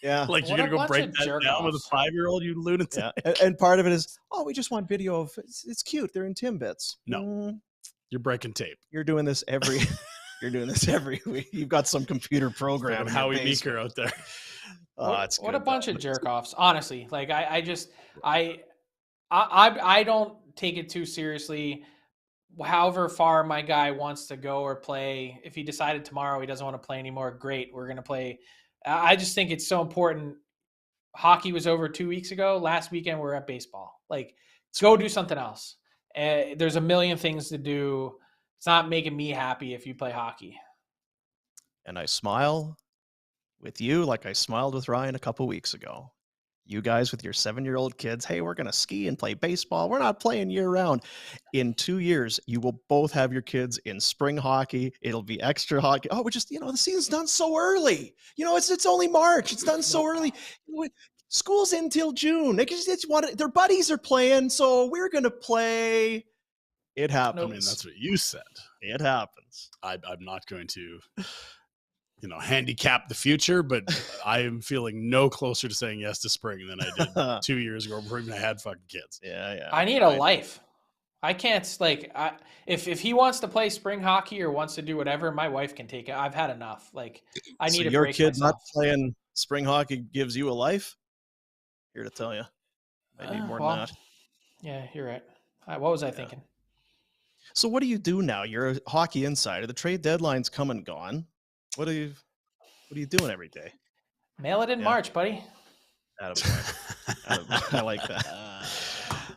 Yeah. Like, you're going to go break that down with a 5-year-old, you lunatic. Yeah. And part of it is, we just want video of it's cute. They're in Timbits. No. You're breaking tape. You're doing this every week. You've got some computer program. Howie Meeker out there. What a bunch of jerk offs. Honestly, like I don't take it too seriously. However far my guy wants to go or play, if he decided tomorrow he doesn't want to play anymore, great. We're going to play. I just think it's so important. Hockey was over 2 weeks ago. Last weekend we're at baseball. Like, go do something else. There's a million things to do. It's not making me happy if you play hockey. And I smile with you like I smiled with Ryan a couple weeks ago. You guys with your 7-year-old kids, hey, we're going to ski and play baseball. We're not playing year round. In 2 years, you will both have your kids in spring hockey. It'll be extra hockey. Oh, we're just, the season's done so early. It's only March. It's done so early. School's in till June. Their buddies are playing, so we're going to play. It happens. I mean, that's what you said. It happens. I'm not going to handicap the future, but I am feeling no closer to saying yes to spring than I did 2 years ago before even I had fucking kids. Yeah. I need a life. I can't, if he wants to play spring hockey or wants to do whatever, my wife can take it. I've had enough. I need to break myself. Your kid not playing spring hockey gives you a life? Here to tell you. I need more than that. Yeah, you're right. What was I thinking? So what do you do now? You're a hockey insider. The trade deadline's come and gone. What are you doing every day? Mail it in March, buddy. Attaboy. I like that.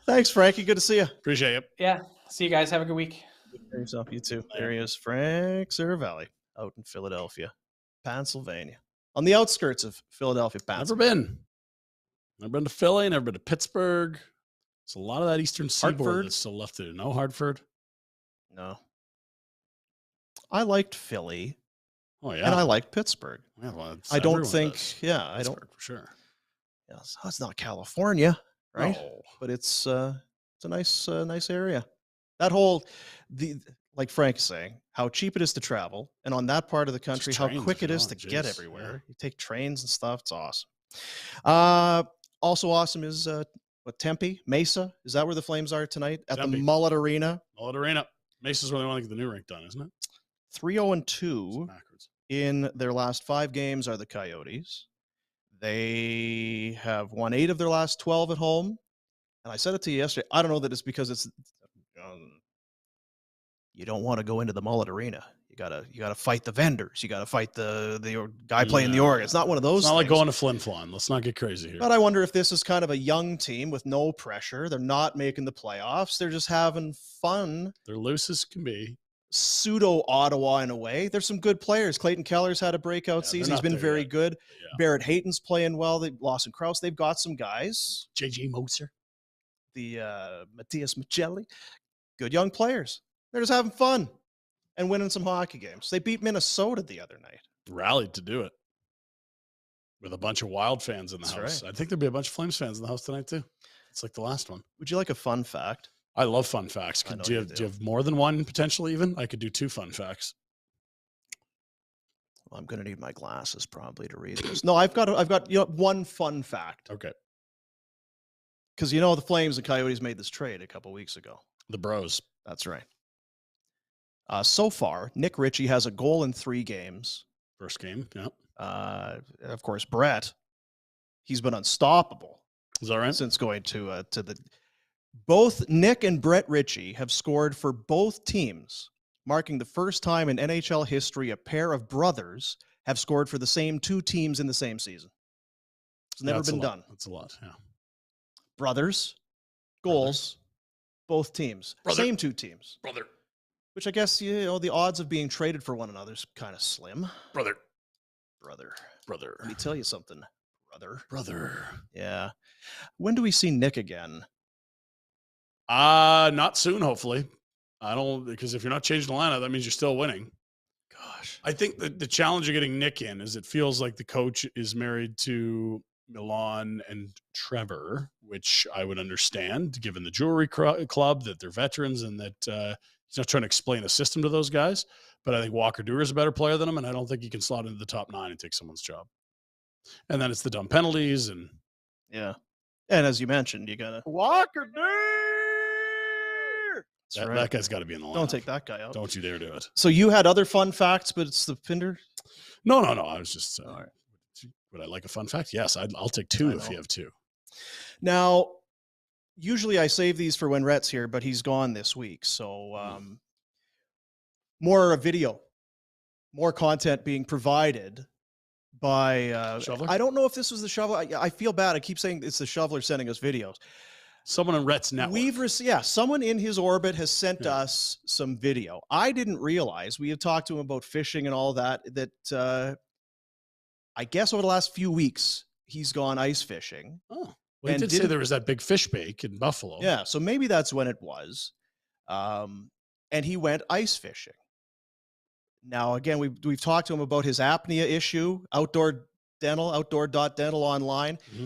Thanks, Frankie. Good to see you. Appreciate it. Yeah. See you guys. Have a good week. Take care of yourself. You too. There he is, Frank Seravalli, out in Philadelphia, Pennsylvania, on the outskirts of Philadelphia, Pennsylvania. Never been to Philly. Never been to Pittsburgh. It's a lot of that Eastern Seaboard that's still left to do. No Hartford. No. I liked Philly. Oh yeah, and I liked Pittsburgh. Yeah, well, I don't think. Does. Yeah, I don't for sure. Yeah, so it's not California, right? No. But it's a nice area. That whole like Frank is saying, how cheap it is to travel, and on that part of the country, how quick it is to get everywhere. Yeah. You take trains and stuff. It's awesome. Also awesome is Tempe, Mesa. Is that where the Flames are tonight? At the Mullet Arena. Mullet Arena. Mesa's where they want to get the new rink done, isn't it? 3-0-2 in their last 5 games are the Coyotes. They have won 8 of their last 12 at home. And I said it to you yesterday. I don't know that it's because it's you don't want to go into the Mullet Arena. You gotta fight the vendors. You gotta fight the guy playing the organ. It's not one of those. It's not like going to Flin Flon. Let's not get crazy here. But I wonder if this is kind of a young team with no pressure. They're not making the playoffs. They're just having fun. They're loose as can be. Pseudo Ottawa in a way. There's some good players. Clayton Keller's had a breakout season. He's been very good. Yeah. Barrett Hayton's playing well. Lawson Krause. They've got some guys. JJ Moser. The Matthias Michelli. Good young players. They're just having fun and winning some hockey games. They beat Minnesota the other night. Rallied to do it. With a bunch of Wild fans in the house. Right. I think there'll be a bunch of Flames fans in the house tonight too. It's like the last one. Would you like a fun fact? I love fun facts. Do you have more than one potentially even? I could do 2 fun facts. Well, I'm going to need my glasses probably to read this. No, I've got one fun fact. Okay. Because the Flames and Coyotes made this trade a couple weeks ago. The Bros. That's right. So far, Nick Ritchie has a goal in 3 games. First game, yeah. Of course, Brett, he's been unstoppable. Is that right? Since going to the... Both Nick and Brett Ritchie have scored for both teams, marking the first time in NHL history a pair of brothers have scored for the same 2 teams in the same season. It's never been done. That's a lot, yeah. Brothers, goals, both teams. Brother. Same 2 teams. Brother. Which I guess, the odds of being traded for one another is kind of slim. Brother. Let me tell you something, brother. Yeah. When do we see Nick again? Not soon, hopefully. Because if you're not changing the lineup, that means you're still winning. Gosh. I think the challenge of getting Nick in is it feels like the coach is married to Milan and Trevor, which I would understand given the jewelry club, that they're veterans and that he's not trying to explain a system to those guys. But I think Walker Duehr is a better player than him, and I don't think he can slot into the top 9 and take someone's job. And then it's the dumb penalties and yeah. And as you mentioned, you gotta Walker Duehr. That guy's got to be in the lineup. Don't take that guy out. Don't you dare do it. So you had other fun facts, but it's the Pinder? No. I was just. What Would I like a fun fact? Yes, I'll take 2 if you have 2. Now, usually I save these for when Rhett's here, but he's gone this week. So more video, more content being provided by Shoveler? I don't know if this was the Shoveler. I feel bad. I keep saying it's the Shoveler sending us videos. Someone on Rhett's network. Someone in his orbit has sent us some video. I didn't realize, we had talked to him about fishing and all that I guess over the last few weeks he's gone ice fishing. Oh, well, he did say there was that big fish bake in Buffalo. Yeah, so maybe that's when it was. And he went ice fishing. Now, again, we've talked to him about his apnea issue, outdoor.dental online. Mm-hmm.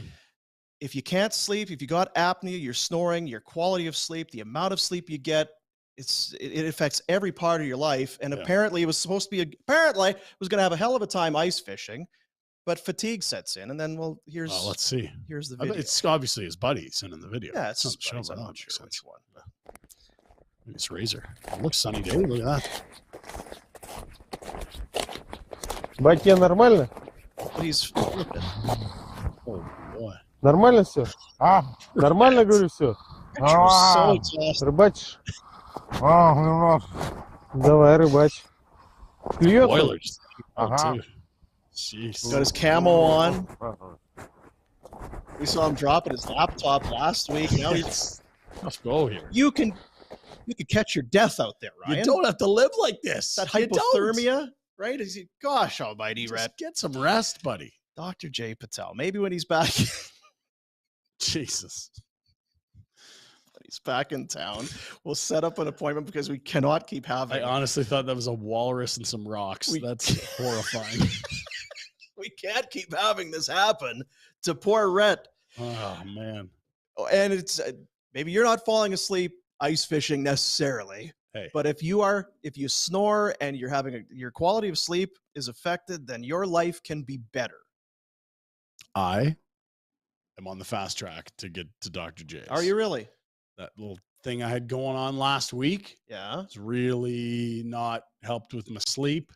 If you can't sleep, if you got apnea, you're snoring, your quality of sleep, the amount of sleep you get, it affects every part of your life. And apparently it was going to have a hell of a time ice fishing, but fatigue sets in. And then, let's see. Here's the video. It's obviously his buddy sending the video. Yeah, it's his buddies. I'm not sure which one. It's Razor. It looks sunny day. Look at that. Батя, нормально? He's flipping. Oh boy. Нормально все? Нормально, говорю, все? So exhausted. Рыбачишь? Давай, рыбачь. Клюет? Boilers. Ага. Jeez. Got his camo on. We saw him dropping his laptop last week. Now Let's go here. You can catch your death out there, Ryan. You don't have to live like this. That hypothermia, right? Gosh almighty, Rhett. Get some rest, buddy. Dr. J. Patel. Maybe when he's back. Jesus. When he's back in town, we'll set up an appointment because we cannot keep having. I honestly thought that was a walrus and some rocks. That's horrifying. We can't keep having this happen to poor Rhett. Oh, man. And it's maybe you're not falling asleep ice fishing necessarily. Hey. But if you snore and you're having your quality of sleep is affected, then your life can be better. I am on the fast track to get to Dr. J's. Are you really? That little thing I had going on last week. Yeah. It's really not helped with my sleep.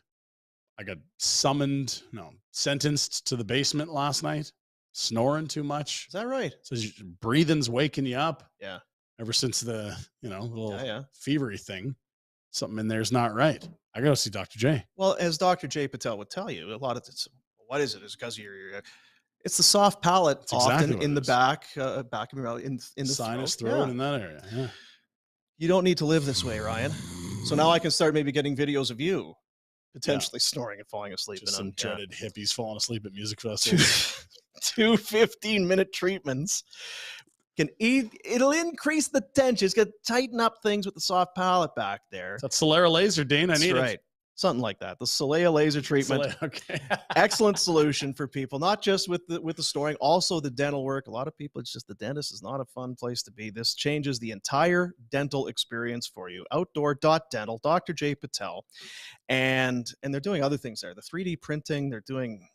I got sentenced to the basement last night, snoring too much. Is that right? So breathing's waking you up. Yeah. Ever since the, little fevery thing, something in there's not right. I got to see Dr. J. Well, as Dr. J. Patel would tell you, a lot of it's, what is it? It's because it's the soft palate often in the back of your mouth, in the sinus throat in that area. Yeah. You don't need to live this way, Ryan. So now I can start maybe getting videos of you potentially snoring and falling asleep. Just some dreaded hippies falling asleep at music festivals. Two 15-minute treatments. It'll increase the tension. It's going to tighten up things with the soft palate back there. That's Solera laser, Dane. I need it. Something like that. The Solea laser treatment. Okay. Excellent solution for people, not just with the snoring, also the dental work. A lot of people, it's just the dentist is not a fun place to be. This changes the entire dental experience for you. Outdoor.dental, Dr. J. Patel. And they're doing other things there. The 3D printing, they're doing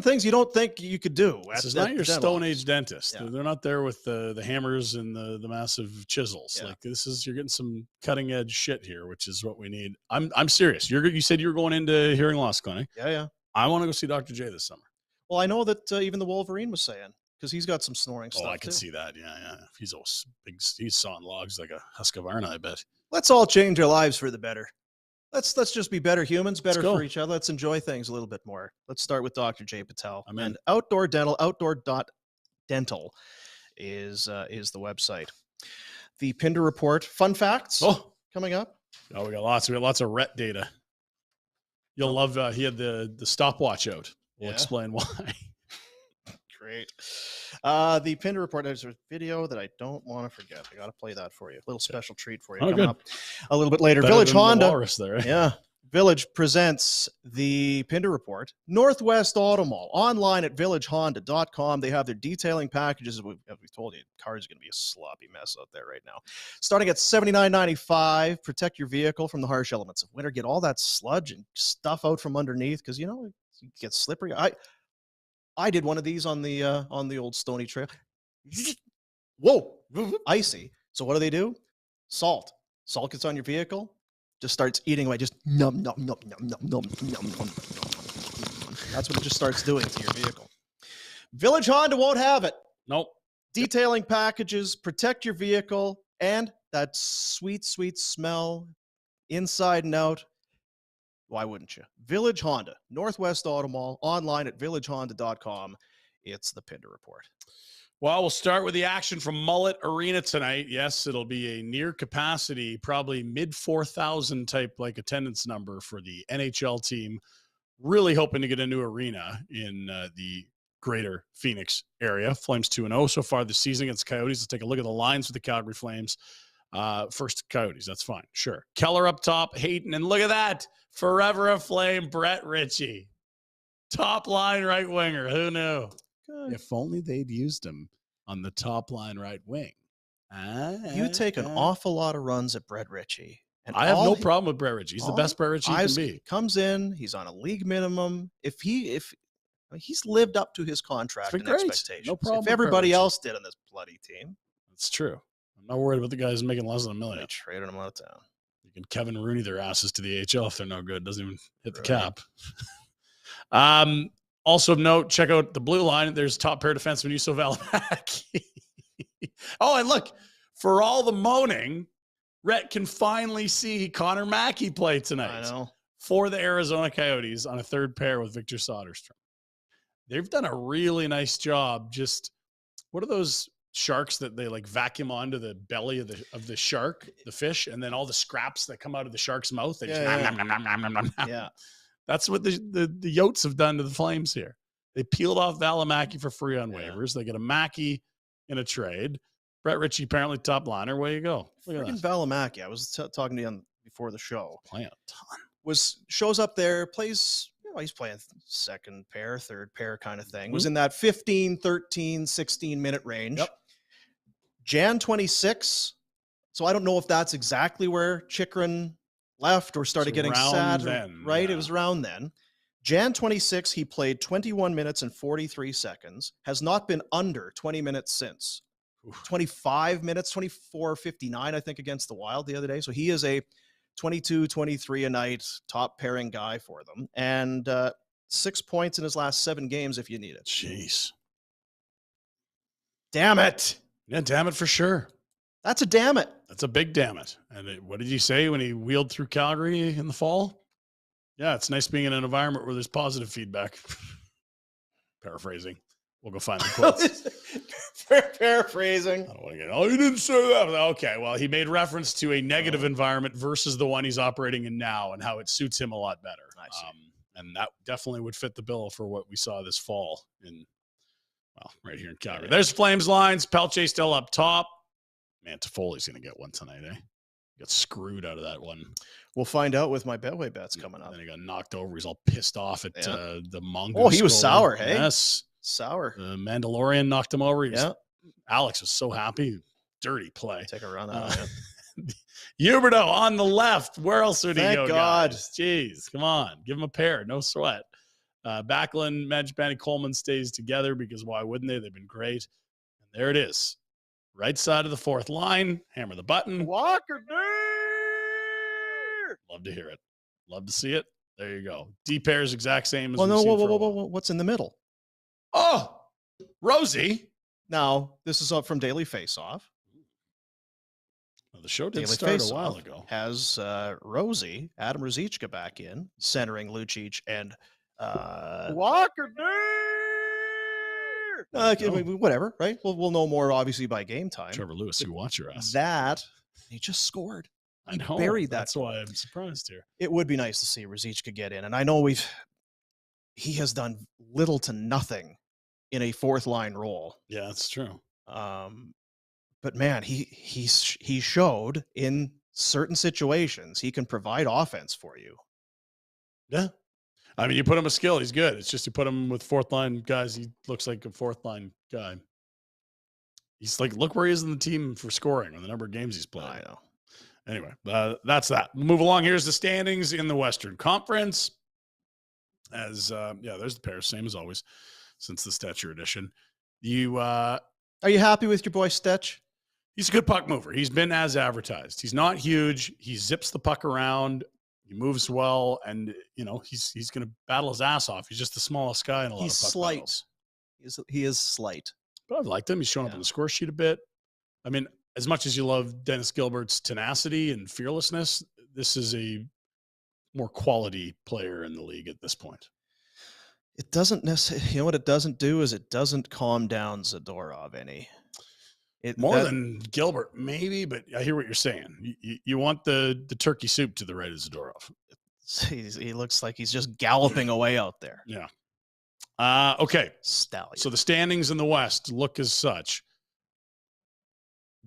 things you don't think you could do. This is not your Stone Age dentist. Yeah. They're not there with the hammers and the massive chisels. Yeah. Like you're getting some cutting edge shit here, which is what we need. I'm serious. You said you were going into hearing loss clinic. Yeah. I want to go see Dr. J this summer. Well, I know that even the Wolverine was saying, because he's got some snoring stuff. I could see that. Yeah. He's sawing logs like a Husqvarna, I bet. Let's all change our lives for the better. Let's just be better humans, better for each other. Let's enjoy things a little bit more. Let's start with Dr. J. Patel. And Outdoor Dental, outdoor.dental is the website. The Pinder report, fun facts coming up. Oh, we got lots of Rhett data. You'll love he had the stopwatch out. We'll explain why. Great. The Pinder report, there's a video that I don't want to forget. I got to play that for you. A little special treat for you coming up a little bit later. Better Village Honda. There, right? Yeah. Village presents the Pinder report. Northwest Auto Mall. Online at villagehonda.com. They have their detailing packages. As we've told you, cars are going to be a sloppy mess out there right now. Starting at $79.95. Protect your vehicle from the harsh elements of winter. Get all that sludge and stuff out from underneath because, it gets slippery. I did one of these on the old Stony Trail. Whoa, icy. So what do? Salt. Salt gets on your vehicle, just starts eating away. Just num num num num num num num num. That's what it just starts doing to your vehicle. Village Honda won't have it. Nope. Detailing packages, protect your vehicle, and that sweet, sweet smell inside and out. Why wouldn't you? Village Honda, Northwest Auto Mall, online at villagehonda.com. It's the Pinder Report. Well, we'll start with the action from Mullet Arena tonight. Yes, it'll be a near capacity, probably mid 4,000 type like attendance number for the NHL team. Really hoping to get a new arena in the greater Phoenix area. Flames 2-0 so far this season against Coyotes. Let's take a look at the lines for the Calgary Flames. First Coyotes, that's fine. Sure. Keller up top, Hayden, and look at that. Forever a Flame, Brett Ritchie. Top line right winger. Who knew? Good. If only they'd used him on the top line right wing. You take an awful lot of runs at Brett Ritchie. And I have no problem with Brett Ritchie. He's the best Brett Ritchie can be. Comes in, he's on a league minimum. If he's lived up to his contract and expectations. No problem. If everybody else did on this bloody team. That's true. I'm not worried about the guys making less than $1 million. They traded him out of town. You can Kevin Rooney their asses to the AHL if they're no good. Doesn't even hit the cap. Also of note, check out the blue line. There's top pair defenseman Juuso Valimaki. Oh, and look, for all the moaning, Rhett can finally see Connor Mackey play tonight. I know. For the Arizona Coyotes on a third pair with Victor Soderstrom. They've done a really nice job. Just what are those sharks that they like vacuum onto the belly of the shark, the fish, and then all the scraps that come out of the shark's mouth? They just Yeah. That's what the Yotes have done to the Flames here. They peeled off Valimaki for free on waivers. They get a Mackey in a trade. Brett Ritchie apparently top liner. Way you go. Look at that. Valimaki. I was talking to him before the show. Playing a ton. Shows up there, plays, he's playing second pair, third pair kind of thing. Was in that 15, 13, 16 minute range. Yep. Jan 26. So I don't know if that's exactly where Chychrun left or started getting sad. Right? Yeah. It was around then. Jan 26, he played 21 minutes and 43 seconds. Has not been under 20 minutes since. 25 minutes, 24:59, I think, against the Wild the other day. So he is a 22, 23 a night top pairing guy for them. And 6 points in his last 7 games if you need it. Jeez. Damn it. Yeah, damn it for sure. That's a damn it. That's a big damn it. And what did he say when he wheeled through Calgary in the fall? Yeah, it's nice being in an environment where there's positive feedback. Paraphrasing. We'll go find the quotes. Paraphrasing. I don't want to get, he didn't say that. Okay, well, he made reference to a negative environment versus the one he's operating in now and how it suits him a lot better. And that definitely would fit the bill for what we saw this fall right here in Calgary. There's Flames lines. Pelche still up top. Man, Toffoli's going to get one tonight, eh? Got screwed out of that one. We'll find out with my Betway bets coming up. Then he got knocked over. He's all pissed off at the Mongoose. Oh, he was sour, hey? Yes. Sour. The Mandalorian knocked him over. Alex was so happy. Dirty play. Take a run out of it. Huberto on the left. Where else would he go? Thank God. Guys? Jeez, come on. Give him a pair. No sweat. Backlund, Mangiapane, Coleman stays together because why wouldn't they? They've been great. And there it is. Right side of the fourth line. Hammer the button. Walker, Love to hear it. Love to see it. There you go. D pair is exact same as what's in the middle? Oh, Rosie. Now, this is up from Daily Face-Off. Well, the show did start a while ago. Has Rosie, Adam Ruzicka back in, centering Lucic and Walker. Whatever, right? We'll know more, obviously, by game time. Trevor Lewis, you watch your ass. That, he just scored. I know. Buried that. That's why I'm surprised here. It would be nice to see Ruzicka get in. And I know he has done little to nothing in a fourth line role. Yeah, that's true. But man, he showed in certain situations he can provide offense for you. Yeah. I mean, you put him a skill, he's good. It's just you put him with fourth line guys, he looks like a fourth line guy. He's like, look where he is in the team for scoring on the number of games he's played. I know. Anyway, that's that. We'll move along. Here's the standings in the Western Conference. As there's the pair, same as always, since the Stetcher edition. Are you happy with your boy Stetch? He's a good puck mover. He's been as advertised. He's not huge. He zips the puck around. He moves well, and he's going to battle his ass off. He's just the smallest guy in a lot He's of puck slight. battles. He is slight. But I've liked him. He's shown up on the score sheet a bit. I mean, as much as you love Dennis Gilbert's tenacity and fearlessness, this is a more quality player in the league at this point. It doesn't necessarily, what it doesn't do is it doesn't calm down Zadorov any. Than Gilbert, maybe, but I hear what you're saying. You want the turkey soup to the right of Zadorov. He looks like he's just galloping away out there. Yeah. Okay. Stallion. So the standings in the West look as such.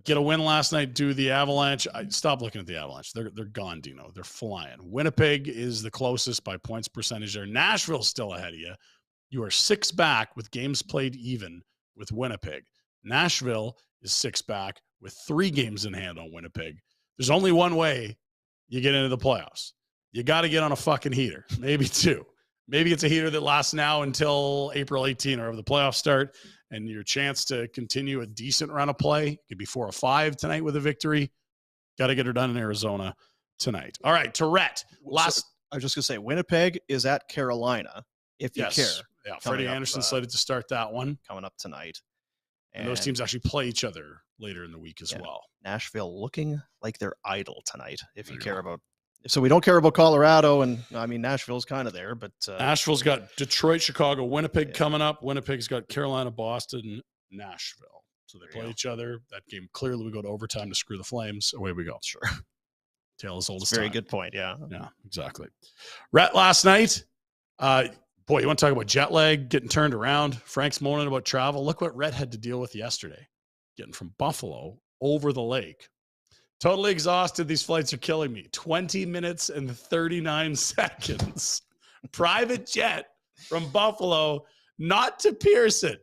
Get a win last night, do the Avalanche. Stop looking at the Avalanche. They're gone, Dino. They're flying. Winnipeg is the closest by points percentage there. Nashville's still ahead of you. You are 6 back with games played even with Winnipeg. Nashville is 6 back with 3 games in hand on Winnipeg. There's only one way you get into the playoffs. You got to get on a fucking heater, maybe 2. Maybe it's a heater that lasts now until April 18 or the playoffs start, and your chance to continue a decent run of play could be 4 or 5 tonight with a victory. Got to get her done in Arizona tonight. All right, to Rhett. I was just going to say, Winnipeg is at Carolina, if you care. Yeah, Freddie Anderson slated to start that one. Coming up tonight. And those teams actually play each other later in the week as well. Nashville looking like they're idle tonight, if you care about. So we don't care about Colorado, and I mean, Nashville's kind of there, but Nashville's got Detroit, Chicago, Winnipeg coming up. Winnipeg's got Carolina, Boston, Nashville. So they play each other. That game clearly we go to overtime to screw the Flames. Away we go. Sure. Tale as old as very time. Good point. Yeah. Yeah, exactly. Rhett last night. Boy, you want to talk about jet lag, getting turned around. Frank's moaning about travel. Look what Rhett had to deal with yesterday, getting from Buffalo over the lake. Totally exhausted. These flights are killing me. 20 minutes and 39 seconds. Private jet from Buffalo, not to Pearson,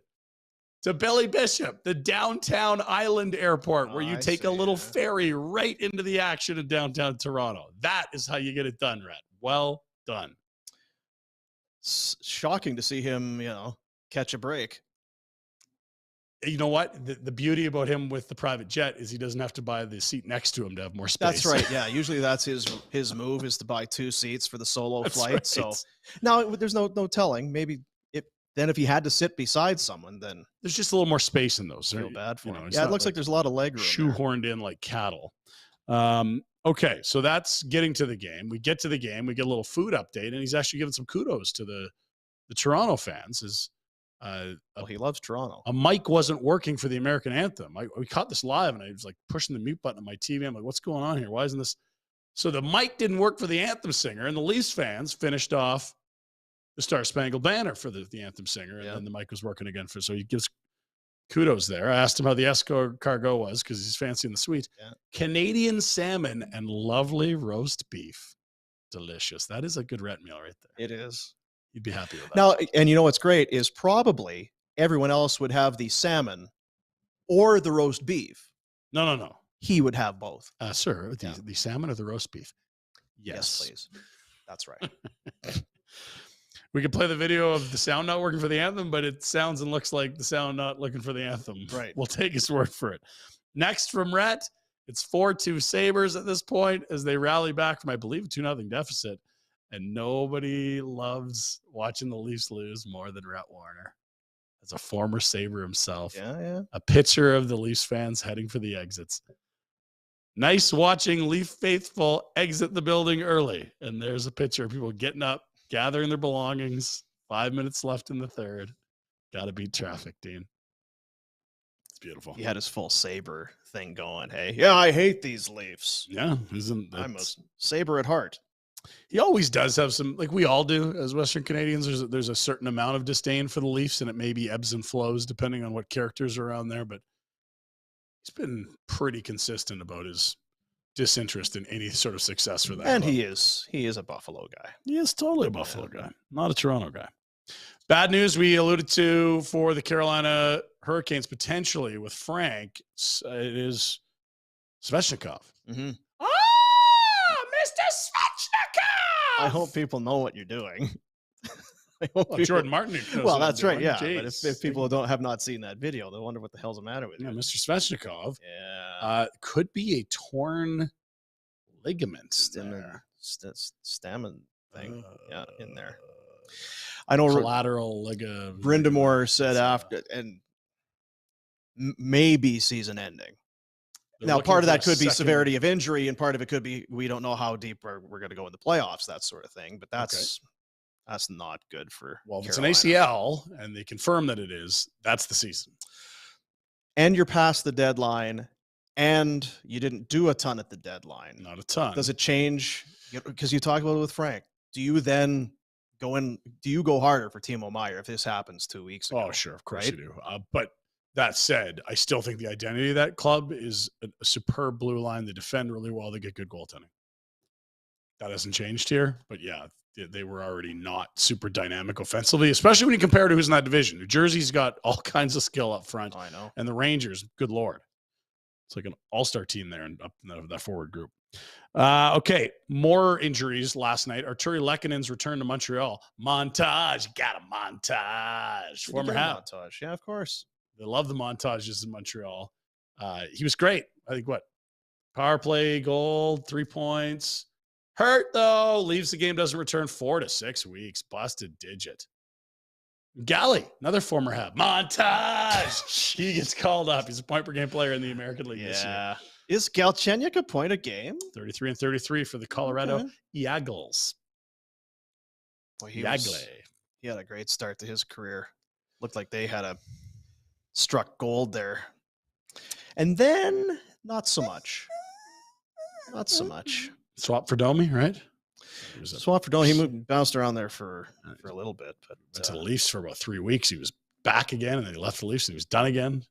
to Billy Bishop, the downtown island airport, where you take a little ferry right into the action in downtown Toronto. That is how you get it done, Rhett. Well done. It's shocking to see him, catch a break. You know what? The beauty about him with the private jet is he doesn't have to buy the seat next to him to have more space. That's right. Yeah. Usually that's his move is to buy 2 seats for the solo flight. Right. So now there's no telling. Maybe if he had to sit beside someone, then there's just a little more space in those. Feel bad for him. Yeah, it looks like there's a lot of leg room. Shoehorned in like cattle. Okay, so that's getting to the game. We get to the game. We get a little food update, and he's actually giving some kudos to the Toronto fans. He loves Toronto. A mic wasn't working for the American anthem. We caught this live, and I was like pushing the mute button on my TV. I'm like, what's going on here? Why isn't this? So the mic didn't work for the anthem singer, and the Leafs fans finished off the Star Spangled Banner for the anthem singer, and then the mic was working again so he gives kudos there. I asked him how the escargot was because he's fancy in the suite. Yeah. Canadian salmon and lovely roast beef. Delicious. That is a good Rhett meal right there. It is. You'd be happy with that. Now, and you know what's great is probably everyone else would have the salmon or the roast beef. No. He would have both. Sir, the salmon or the roast beef? Yes, please. That's right. We could play the video of the sound not working for the anthem, but it sounds and looks like the sound not looking for the anthem. Right. We'll take his word for it. Next from Rhett, it's 4-2 Sabres at this point as they rally back from, I believe, a 2-0 deficit. And nobody loves watching the Leafs lose more than Rhett Warner. As a former Sabre himself. Yeah. A picture of the Leafs fans heading for the exits. Nice watching Leaf faithful exit the building early. And there's a picture of people getting up, gathering their belongings. 5 minutes left in the third. Got to beat traffic, Dean. It's beautiful. He had his full Sabre thing going. Hey, yeah, I hate these Leafs. Yeah, I'm a Sabre at heart. He always does have some, like we all do as Western Canadians. There's a certain amount of disdain for the Leafs, and it maybe ebbs and flows depending on what characters are around there. But he's been pretty consistent about his disinterest in any sort of success for that. And club. he is a Buffalo guy. He is totally a Buffalo guy, not a Toronto guy. Bad news we alluded to for the Carolina Hurricanes potentially with Frank. It is Svechnikov. Mm-hmm. Mr. Svechnikov! I hope people know what you're doing. Jordan Martin. Well, that's right. Yeah, Jeez. but if people have not seen that video, they'll wonder what the hell's the matter with you. him. Mr. Svechnikov. Yeah, could be a torn ligament in there. Stammen thing. Yeah, in there. I know Collateral, like a Brindamore said after, and maybe season ending. Now, part of that could be severity of injury, and part of it could be we don't know how deep we're going to go in the playoffs, that sort of thing. But that's not good for. Well, if Carolina. it's an ACL and they confirm that it is, that's the season. And you're past the deadline, and you didn't do a ton at the deadline. Not a ton. Does it change? Because you talked about it with Frank. Do you then go in? Do you go harder for Timo Meier if this happens 2 weeks ago? Oh, sure, of course you do. But that said, I still think the identity of that club is a superb blue line. They defend really well. They get good goaltending. That hasn't changed here. But yeah, they were already not super dynamic offensively, especially when you compare to who's in that division. New Jersey's got all kinds of skill up front. I know. And the Rangers, good Lord. It's like an all-star team there and up in that forward group. Okay, more injuries last night. Arturi Lekkonen's return to Montreal. Montage. Got a montage. Former Hab. Montage. Yeah, of course. They love the montages in Montreal. He was great. I think power play, goal, 3 points. Hurt though. Leaves the game, doesn't return 4 to 6 weeks. Busted digit. Galley, another former Hab. Montage. He gets called up. He's a point per game player in the American League this year. Is Galchenyuk a point a game? 33 and 33 for the Colorado Eagles. Boy, he had a great start to his career. Looked like they had struck gold there. And then not so much. Not so much. Swap for Domi, right? Swap for Domi. He bounced around there for a little bit. But went to the Leafs for about 3 weeks. He was back again, and then he left the Leafs, and he was done again.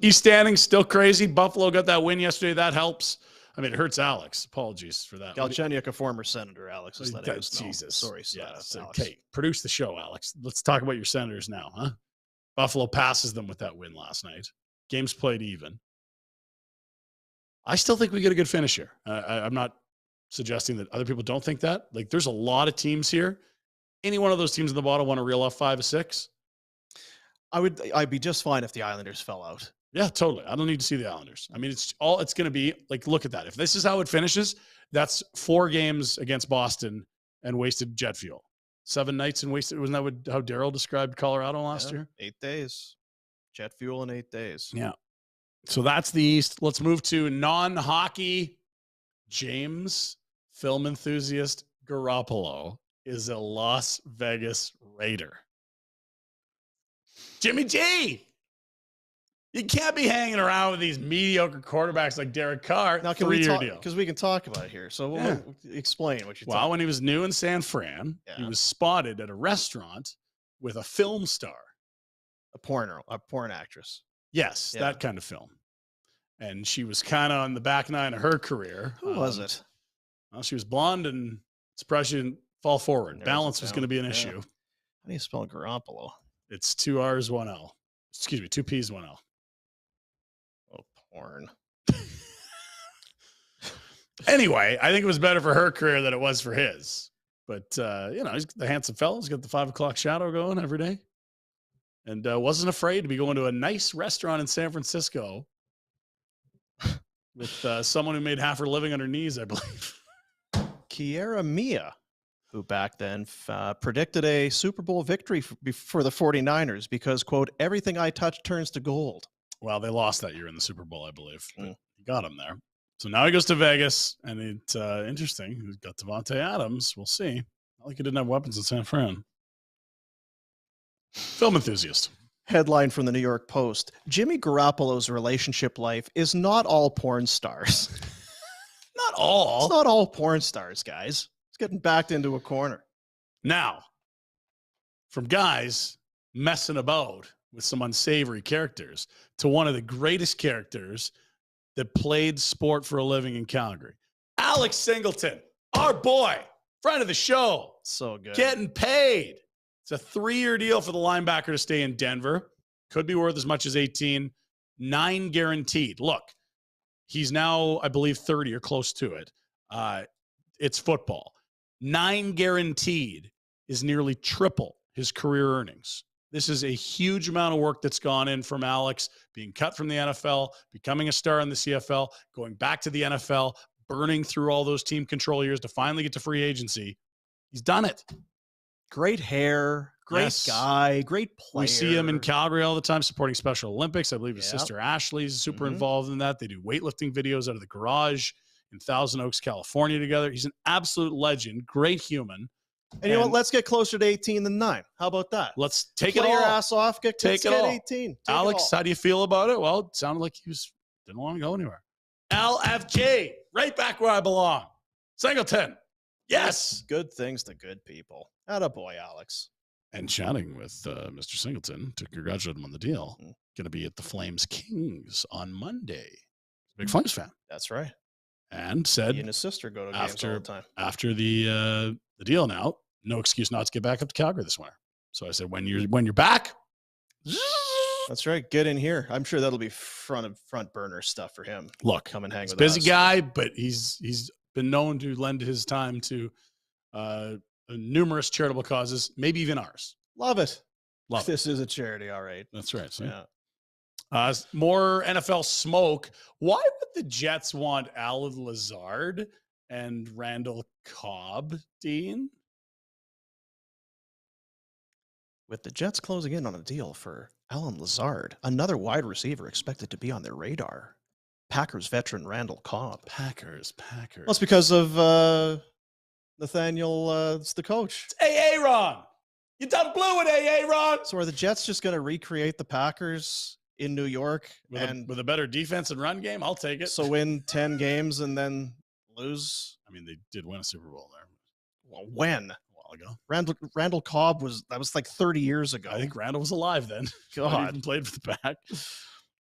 East standings still crazy. Buffalo got that win yesterday. That helps. I mean, it hurts Alex. Apologies for that. Galchenyuk, a former senator, Alex. Is Jesus. Sorry. Alex. Okay, produce the show, Alex. Let's talk about your Senators now, huh? Buffalo passes them with that win last night. Games played even. I still think we get a good finish here. I'm not suggesting that other people don't think that. Like, there's a lot of teams here. Any one of those teams in the bottom want to reel off 5 or 6? I'd be just fine if the Islanders fell out. Yeah, totally. I don't need to see the Islanders. I mean, it's going to be like, look at that. If this is how it finishes, that's 4 games against Boston and wasted jet fuel. 7 nights and wasted. Wasn't that how Daryl described Colorado last year? 8 days. Jet fuel in 8 days. Yeah. So that's the East. Let's move to non-hockey. James, film enthusiast Garoppolo, is a Las Vegas Raider. Jimmy G! You can't be hanging around with these mediocre quarterbacks like Derek Carr. Now, can we talk? Because we can talk about it here. So we'll explain what you. Well, when he was new in San Fran, he was spotted at a restaurant with a film star, a porn actress. Yes, that kind of film. And she was kind of on the back nine of her career. Who was it? Well, she was blonde, and surprised she didn't fall forward. Balance was going to be an issue. How do you spell Garoppolo? It's 2 R's, 1 L. Excuse me, 2 P's, 1 L. Oh, porn. Anyway, I think it was better for her career than it was for his. But, he's the handsome fellow. He's got the 5 o'clock shadow going every day. And wasn't afraid to be going to a nice restaurant in San Francisco with someone who made half her living on her knees, I believe. Kiera Mia, who back then predicted a Super Bowl victory for the 49ers because, quote, everything I touch turns to gold. Well, they lost that year in the Super Bowl, I believe. But he got him there. So now he goes to Vegas, and it's interesting. He's got Devontae Adams. We'll see. Not like he didn't have weapons in San Fran. Film enthusiast. Headline from the New York Post. Jimmy Garoppolo's relationship life is not all porn stars. Not all. It's not all porn stars, guys. It's getting backed into a corner. Now, from guys messing about with some unsavory characters to one of the greatest characters that played sport for a living in Calgary. Alex Singleton, our boy, friend of the show. So good. Getting paid. It's a 3-year deal for the linebacker to stay in Denver. Could be worth as much as 18. 9 guaranteed. Look, he's now, I believe, 30 or close to it. It's football. 9 guaranteed is nearly triple his career earnings. This is a huge amount of work that's gone in from Alex, being cut from the NFL, becoming a star in the CFL, going back to the NFL, burning through all those team control years to finally get to free agency. He's done it. Great hair, great guy, great player. We see him in Calgary all the time supporting Special Olympics. I believe his sister Ashley is super involved in that. They do weightlifting videos out of the garage in Thousand Oaks, California together. He's an absolute legend, great human. And you know what? Let's get closer to 18 than 9. How about that? Let's take Play it all. your ass off. Let's get 18. Alex, how do you feel about it? Well, it sounded like he didn't want to go anywhere. LFG, right back where I belong. Singleton. Yes. Good things to good people. Attaboy, Alex. And chatting with Mr. Singleton to congratulate him on the deal. Going to be at the Flames Kings on Monday. Big Flames fan. That's right. And said he and his sister go to games all the time. After the deal now, no excuse not to get back up to Calgary this winter. So I said, when you're back. That's right. Get in here. I'm sure that'll be front burner stuff for him. Look, come and hang with us. Busy guy, but he's been known to lend his time to numerous charitable causes, maybe even ours. Love it. Love this is a charity, all right. That's right. See? Yeah. More NFL smoke. Why would the Jets want Alan Lazard and Randall Cobb, Dean? With the Jets closing in on a deal for Alan Lazard, another wide receiver expected to be on their radar. Packers veteran Randall Cobb. Packers. Well, it's because of Nathaniel, it's the coach. It's Aaron. You done blew it, Aaron. So are the Jets just going to recreate the Packers in New York with a better defense and run game? I'll take it. So win 10 games and then lose? I mean, they did win a Super Bowl there. Well, when? A while ago. Randall Cobb was like 30 years ago. I think Randall was alive then. God. He even played for the Pack.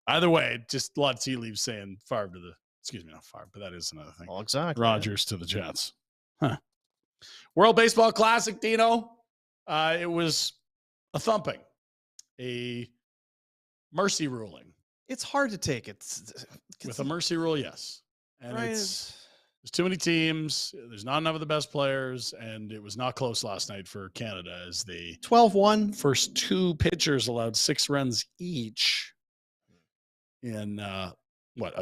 Either way, just a lot of tea leaves saying Favre to the, not Favre, but that is another thing. Well, exactly. Rodgers to the Jets. Huh. World Baseball Classic, Dino. It was a thumping, a mercy ruling. It's hard to take it. With a mercy rule, yes. And right. there's too many teams. There's not enough of the best players. And it was not close last night for Canada as the 12-1. First two pitchers allowed 6 runs each in, I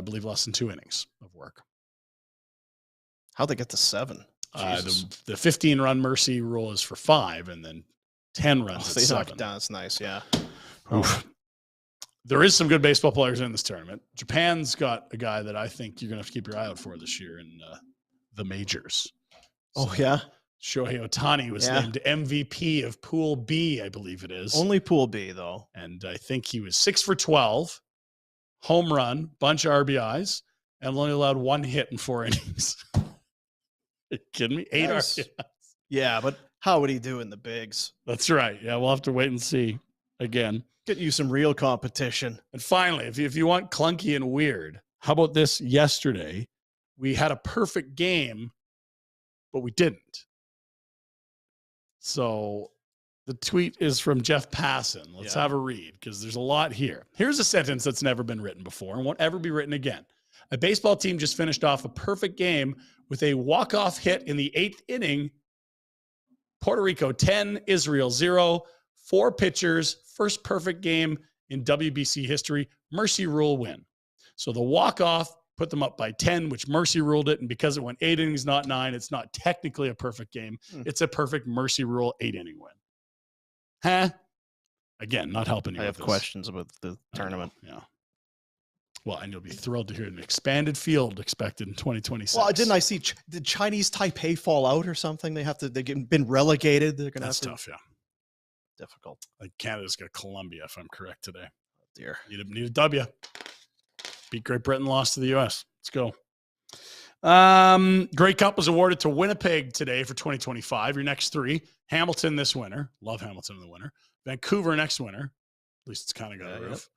believe less than 2 innings of work. How'd they get to 7? The 15-run mercy rule is for 5, and then 10 runs at 7. Down. That's nice, yeah. Oof. There is some good baseball players in this tournament. Japan's got a guy that I think you're going to have to keep your eye out for this year in the majors. Oh, yeah? Shohei Ohtani was named MVP of Pool B, I believe it is. Only Pool B, though. And I think he was 6 for 12, home run, bunch of RBIs, and only allowed 1 hit in 4 innings. Are you kidding me? 8 RBIs. Yeah, but how would he do in the bigs? That's right. Yeah, we'll have to wait and see again. Get you some real competition. And finally, if you want clunky and weird, how about this? Yesterday, we had a perfect game, but we didn't. So the tweet is from Jeff Passan. Let's have a read because there's a lot here. Here's a sentence that's never been written before and won't ever be written again. A baseball team just finished off a perfect game with a walk-off hit in the 8th inning. Puerto Rico 10, Israel 0. 4 pitchers, first perfect game in WBC history, mercy rule win. So the walk-off put them up by 10, which mercy ruled it, and because it went 8 innings, not 9, it's not technically a perfect game. It's a perfect mercy rule 8-inning win. Huh? Again, not helping you. I have questions about the tournament. Yeah. Well, and you'll be thrilled to hear an expanded field expected in 2026. Well, didn't I see did Chinese Taipei fall out or something? They've been relegated. They're going to have to. That's tough, yeah. Difficult. Like Canada's got Colombia, if I'm correct today. Oh, dear. Need a W. Beat Great Britain, lost to the U.S. Let's go. Grey Cup was awarded to Winnipeg today for 2025. Your next 3. Hamilton this winter. Love Hamilton in the winter. Vancouver next winter. At least it's kind of got a roof.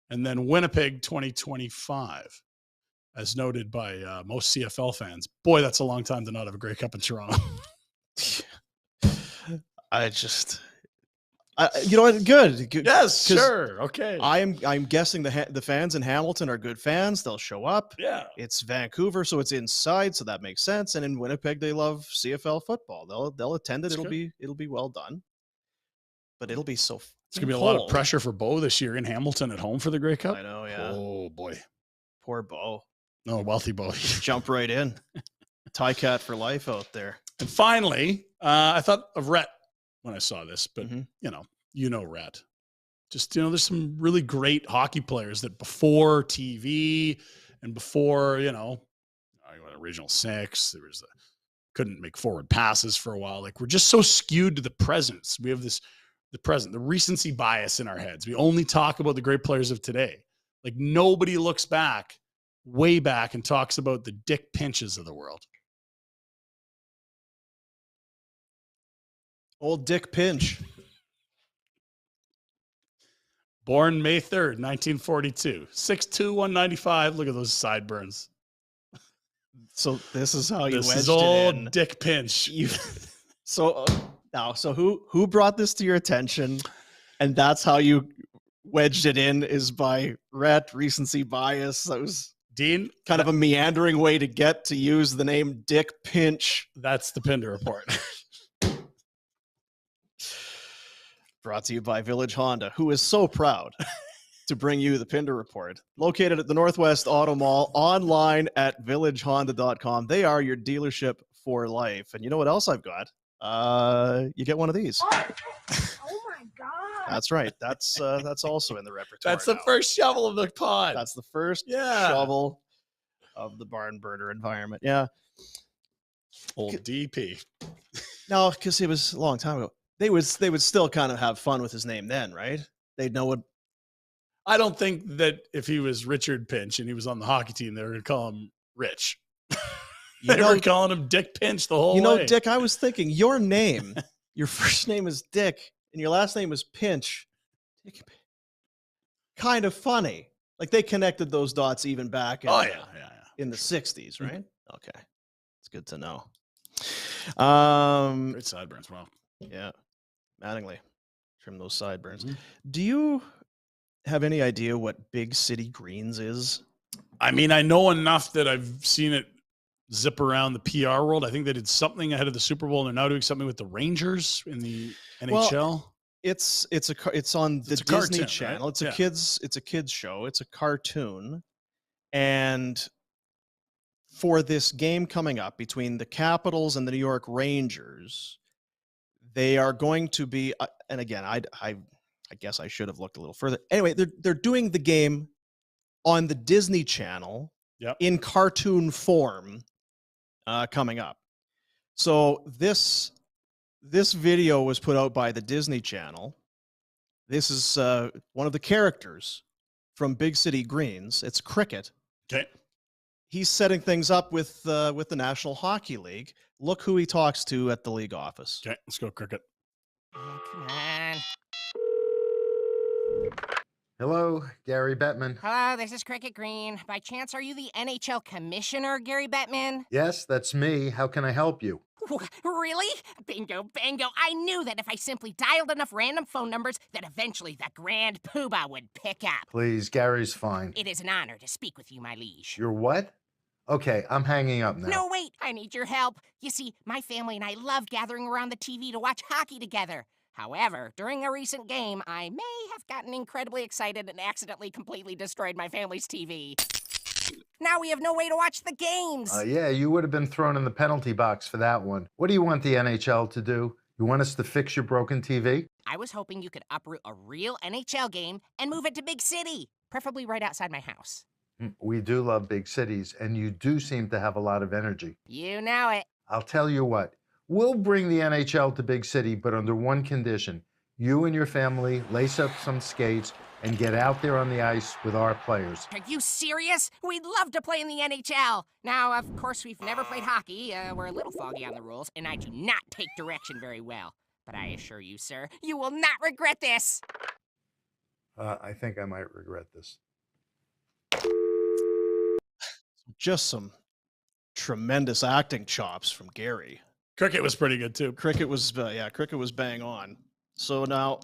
And then Winnipeg 2025. As noted by most CFL fans. Boy, that's a long time to not have a Grey Cup in Toronto. You know what? Good. Yes, sure. Okay. I'm guessing the fans in Hamilton are good fans. They'll show up. Yeah. It's Vancouver, so it's inside, so that makes sense. And in Winnipeg, they love CFL football. They'll attend it. It'll be well done. But it'll be so. It's gonna be a lot of pressure for Bo this year in Hamilton at home for the Grey Cup. I know. Yeah. Oh boy. Poor Bo. No, wealthy boy. Jump right in. Tie cat for life out there. And finally, I thought of Rhett when I saw this, but you know Rhett. Just, there's some really great hockey players that before TV and before, Regional 6, there was couldn't make forward passes for a while. Like, we're just so skewed to the presence. We have the present, the recency bias in our heads. We only talk about the great players of today. Like, nobody looks way back and talks about the Dick Pinches of the world. Old Dick Pinch. Born May 3rd, 1942. 6'2", 195. Look at those sideburns. So this is how you wedged is it old in. Dick Pinch. So who brought this to your attention? And that's how you wedged it in, is by Rhett, recency bias. That was Dean, kind of a meandering way to get to use the name Dick Pinch. That's the Pinder report. Brought to you by Village Honda, who is so proud to bring you the Pinder report. Located at the Northwest Auto Mall, online at villagehonda.com. They are your dealership for life. And you know what else I've got? You get one of these. Oh my God. That's right. That's also in the repertoire. That's the first shovel of the pod. That's the first shovel of the barn burner environment. Yeah. Old DP. No, because it was a long time ago. They would still kind of have fun with his name then, right? They'd know what. I don't think that if he was Richard Pinch and he was on the hockey team, they were going to call him Rich. They were calling him Dick Pinch the whole way. Dick, I was thinking your name, your first name is Dick and your last name is Pinch. Kind of funny. Like, they connected those dots even back in the 60s, right? Mm-hmm. Okay. It's good to know. Great sideburns. Wow. Yeah. Mattingly. Trim those sideburns. Mm-hmm. Do you have any idea what Big City Greens is? I mean, I know enough that I've seen it zip around the PR world. I think they did something ahead of the Super Bowl, and they're now doing something with the Rangers in the NHL. Well, it's on the Disney cartoon, Channel. Right? It's a kids show. It's a cartoon. And for this game coming up between the Capitals and the New York Rangers, they are going to be, and again, I guess I should have looked a little further. Anyway, they're doing the game on the Disney Channel in cartoon form coming up. So this video was put out by the Disney Channel. This is one of the characters from Big City Greens. It's Cricket. Okay. He's setting things up with the National Hockey League. Look who he talks to at the league office. Okay, let's go, Cricket. Oh, come on. Hello, Gary Bettman. Hello, this is Cricket Green. By chance, are you the NHL commissioner, Gary Bettman? Yes, that's me. How can I help you? Really? Bingo, bango. I knew that if I simply dialed enough random phone numbers, that eventually the Grand Poobah would pick up. Please, Gary's fine. It is an honor to speak with you, my liege. You're what? Okay, I'm hanging up now. No, wait. I need your help. You see, my family and I love gathering around the TV to watch hockey together. However, during a recent game, I may have gotten incredibly excited and accidentally completely destroyed my family's TV. Now we have no way to watch the games. Yeah, you would have been thrown in the penalty box for that one. What do you want the NHL to do? You want us to fix your broken TV? I was hoping you could uproot a real NHL game and move it to Big City, preferably right outside my house. We do love big cities, and you do seem to have a lot of energy. You know it. I'll tell you what. We'll bring the NHL to Big City, but under one condition. You and your family lace up some skates and get out there on the ice with our players. Are you serious? We'd love to play in the NHL. Now, of course, we've never played hockey. We're a little foggy on the rules, and I do not take direction very well. But I assure you, sir, you will not regret this. I think I might regret this. Just some tremendous acting chops from Gary. Cricket was pretty good too. Cricket was bang on. So now,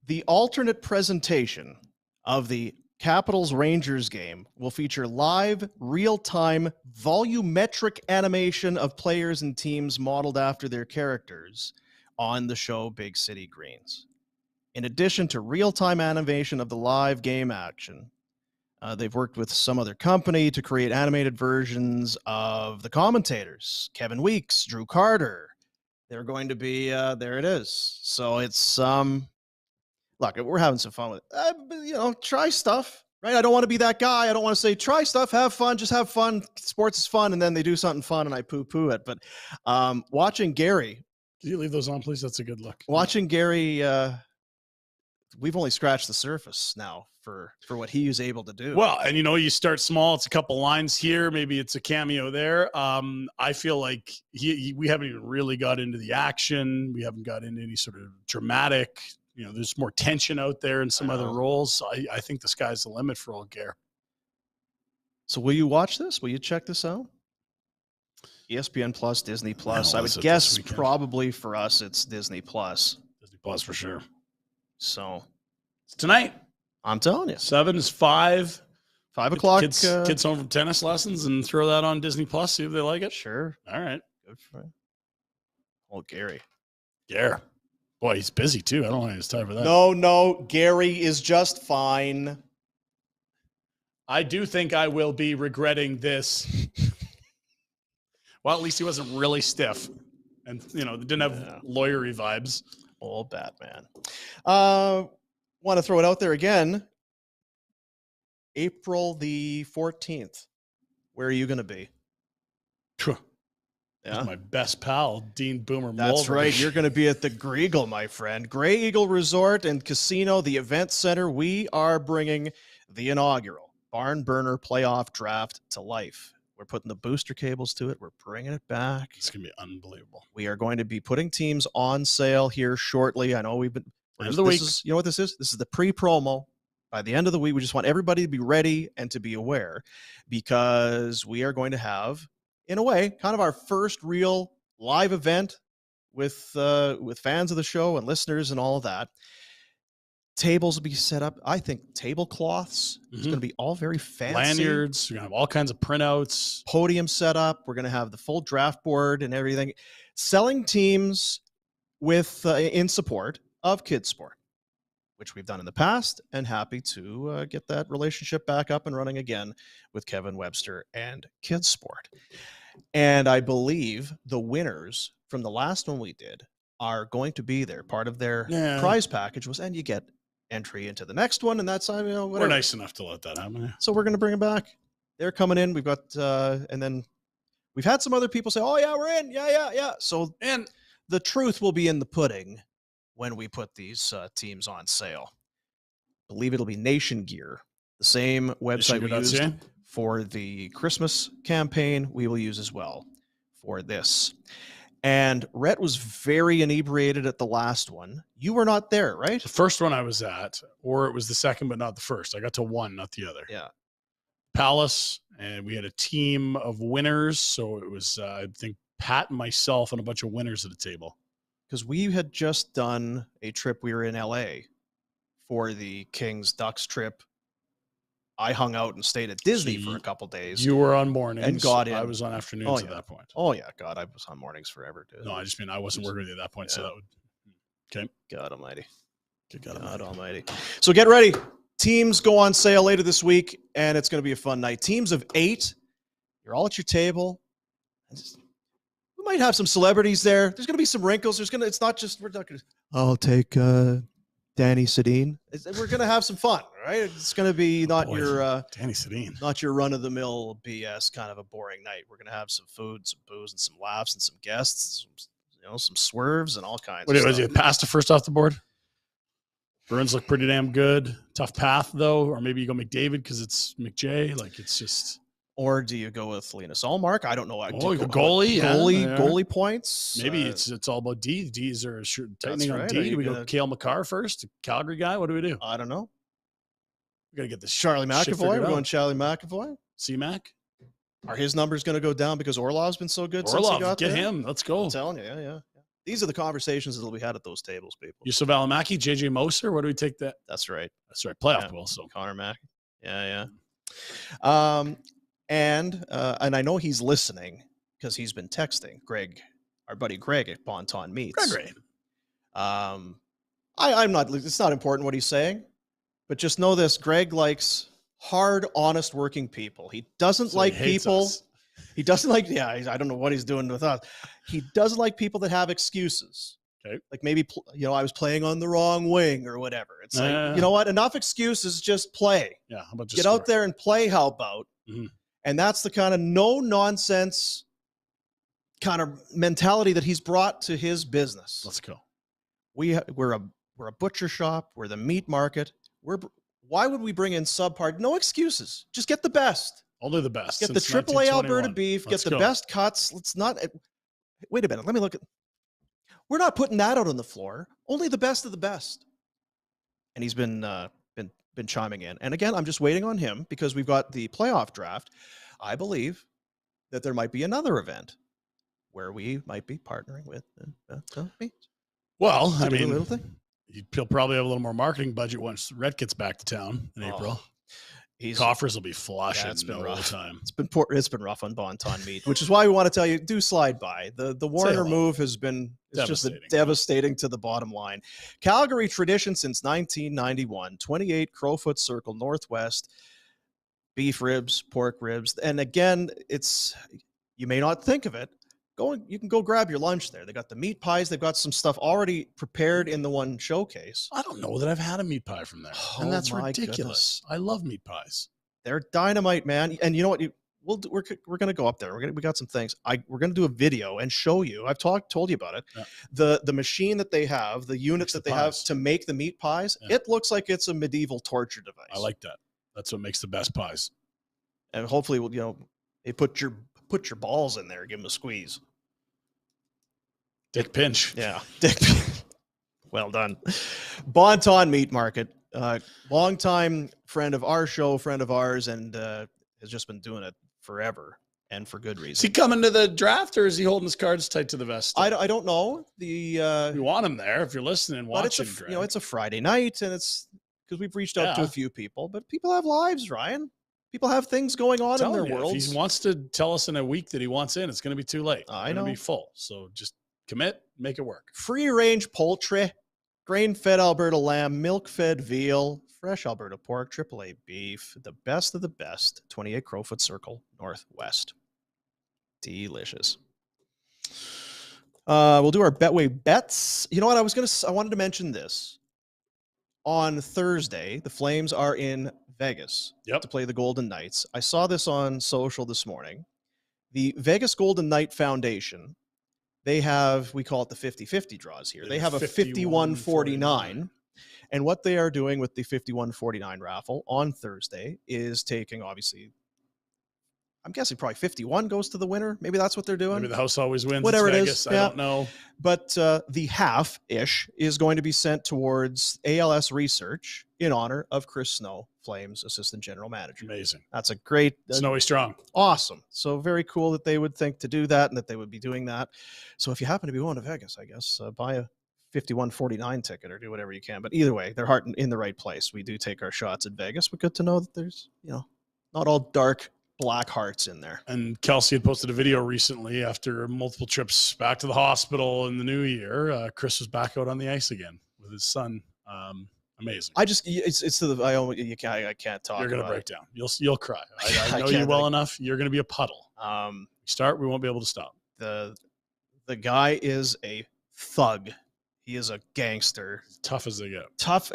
the alternate presentation of the Capitals Rangers game will feature live, real-time, volumetric animation of players and teams modeled after their characters on the show Big City Greens. In addition to real-time animation of the live game action, They've worked with some other company to create animated versions of the commentators, Kevin Weeks, Drew Carter. They're going to be there. It is. So it's look, we're having some fun with it. Try stuff, right? I don't want to be that guy. I don't want to say try stuff, have fun, just have fun. Sports is fun, and then they do something fun, and I poo-poo it. But watching Gary, can you leave those on, please? That's a good look. Watching Gary, we've only scratched the surface now for what he was able to do. Well, and you start small. It's a couple lines here. Maybe it's a cameo there. I feel like we haven't even really got into the action. We haven't got into any sort of dramatic. There's more tension out there in some other roles. So I think the sky's the limit for old Gare. So will you watch this? Will you check this out? ESPN Plus, Disney Plus. No, I would guess probably for us it's Disney Plus. Disney Plus for sure. So it's tonight. I'm telling you. 7 is 5. 5 o'clock. Kids home from tennis lessons and throw that on Disney Plus. See if they like it. Sure. All right. Good for him. Old Gary. Gare. Boy, he's busy too. I don't think he has time for that. No. Gary is just fine. I do think I will be regretting this. Well, at least he wasn't really stiff and, didn't have lawyery vibes. Old Batman. Want to throw it out there again. April the 14th. Where are you going to be? Yeah. My best pal, Dean Boomer Mulder. That's right. You're going to be at the Greagle, my friend. Grey Eagle Resort and Casino, the event center. We are bringing the inaugural Barn Burner Playoff Draft to life. We're putting the booster cables to it. We're bringing it back. It's going to be unbelievable. We are going to be putting teams on sale here shortly. I know we've been... End of the week. You know what this is? This is the pre-promo. By the end of the week, we just want everybody to be ready and to be aware because we are going to have, in a way, kind of our first real live event with fans of the show and listeners and all of that. Tables will be set up. I think tablecloths. It's going to be all very fancy. Lanyards. You're going to have all kinds of printouts. Podium set up. We're going to have the full draft board and everything. Selling teams with in support of Kids Sport, which we've done in the past, and happy to get that relationship back up and running again with Kevin Webster and Kids Sport. And I believe the winners from the last one we did are going to be there. Part of their prize package was, and you get entry into the next one, and that's whatever. We're nice enough to let that happen. So we're going to bring them back. They're coming in. We've got, and then we've had some other people say, "Oh yeah, we're in." Yeah. So, and the truth will be in the pudding when we put these teams on sale. I believe it'll be Nation Gear, the same website we used for the Christmas campaign. We will use as well for this. And Rhett was very inebriated at the last one. You were not there, right? The first one I was at, or it was the second, but not the first. I got to one, not the other. Yeah. Palace, and we had a team of winners. So it was, I think, Pat and myself and a bunch of winners at the table. Because we had just done a trip. We were in LA for the Kings Ducks trip. I hung out and stayed at Disney for a couple days. You were on mornings and got in. I was on afternoons at that point. Oh yeah, God, I was on mornings forever, dude. No, I just mean I wasn't working at that point, so that would. Okay. God Almighty. God Almighty. So get ready. Teams go on sale later this week, and it's going to be a fun night. Teams of 8. You're all at your table. We might have some celebrities there. There's going to be some wrinkles. It's not just, we're not going to, I'll take Danny Sedin. We're going to have some fun, right? It's going to be not your Danny Sedin, not your run-of-the-mill BS kind of a boring night. We're going to have some food, some booze, and some laughs, and some guests, some swerves, and all kinds of stuff. Was it Pasta first off the board? Bruins look pretty damn good. Tough path, though. Or maybe you go McDavid because it's McJ. Like, it's just... Or do you go with Linus Allmark? I don't know. Goalie points. Maybe it's all about D. D's are tightening on D. Do we go Cale Makar first? Calgary guy? What do we do? I don't know. We got to get this Charlie McAvoy. We're going Charlie McAvoy. C-Mac. Are his numbers going to go down because Orlov's been so good Orlov, since he got get there? him. Let's go. I'm telling you, yeah. These are the conversations that will be had at those tables, people. Yusuf Alamaki, JJ Moser. Where do we take that? That's right. Playoff pool. So Connor Mack. Yeah. And I know he's listening because he's been texting Greg, our buddy Greg at Bonton Meats. Great. I'm not. It's not important what he's saying, but just know this: Greg likes hard, honest working people. He doesn't So like he hates people. us. He doesn't like, I don't know what he's doing with us. He doesn't like people that have excuses. Okay. Like maybe, I was playing on the wrong wing or whatever. It's like, you know what? Enough excuses, just play. Yeah. How about just Get out there and play, how about? Mhm. And that's the kind of no-nonsense kind of mentality that he's brought to his business. Let's go. We're a butcher shop. We're the meat market. Why would we bring in subpar? No excuses. Just get the best. Only the best. Get the since AAA Alberta 1921. beef. Let's Get the go. best cuts. Let's not. Wait a minute. Let me look at. We're not putting that out on the floor. Only the best of the best. And he's been chiming in. And again, I'm just waiting on him because we've got the playoff draft. I believe that there might be another event where we might be partnering with me. Well, I Do a mean, little thing. he'll probably have a little more marketing budget once Rhett gets back to town in April. Coffers will be flush it's been all rough. the time. It's been rough on Bonton Meat, which is why we want to tell you, do slide by. The Warner hello. move has been just devastating to the bottom line. Calgary tradition since 1991, 28 Crowfoot Circle Northwest, beef ribs, pork ribs. And again, you may not think of it. You can go grab your lunch there. They got the meat pies. They've got some stuff already prepared in the one showcase. I don't know that I've had a meat pie from there. Oh, And that's my ridiculous. goodness. I love meat pies. They're dynamite, man. And you know what? We're going to go up there. We got some things. We're going to do a video and show you. I've told you about it. Yeah. The machine that they have, the units that they have to make the meat pies. Yeah. It looks like it's a medieval torture device. I like that. That's what makes the best pies. And hopefully, they put your balls in there, give them a squeeze. Dick Pinch. Yeah, Dick. Well done. Bonton Meat Market, longtime friend of our show, friend of ours, and has just been doing it forever and for good reason. Is he coming to the draft or is he holding his cards tight to the vest? I don't know. We want him there if you're listening, watching. It's a Friday night, and it's because we've reached out to a few people, but people have lives, Ryan. People have things going on in their world. If he wants to tell us in a week that he wants in, it's going to be too late. I know. It's going to be full. So just commit, make it work. Free range poultry, grain-fed Alberta lamb, milk-fed veal, fresh Alberta pork, AAA beef, the best of the best, 28 Crowfoot Circle Northwest. Delicious. We'll do our Betway Bets. You know what? I wanted to mention this. On Thursday, the Flames are in Vegas to play the Golden Knights. I saw this on social this morning. The Vegas Golden Knight Foundation, we call it the 50-50 draws here. They have a 51-49. And what they are doing with the 51-49 raffle on Thursday is taking, obviously, I'm guessing probably 51 goes to the winner. Maybe that's what they're doing. Maybe the house always wins. Whatever it's it Vegas. is. I don't know. But the half-ish is going to be sent towards ALS research in honor of Chris Snow, Flames Assistant General Manager. Amazing. That's a great... Snowy Strong. Awesome. So very cool that they would think to do that and that they would be doing that. So if you happen to be going to Vegas, I guess, buy a 51-49 ticket or do whatever you can. But either way, their heart in the right place. We do take our shots at Vegas, but good to know that there's, not all dark black hearts in there. And Kelsey had posted a video recently after multiple trips back to the hospital in the new year. Chris was back out on the ice again with his son. Amazing. I can't talk. You're going to break down. You'll cry. I know you well enough. You're going to be a puddle. We won't be able to stop. The guy is a thug. He is a gangster. Tough as they get. Tough.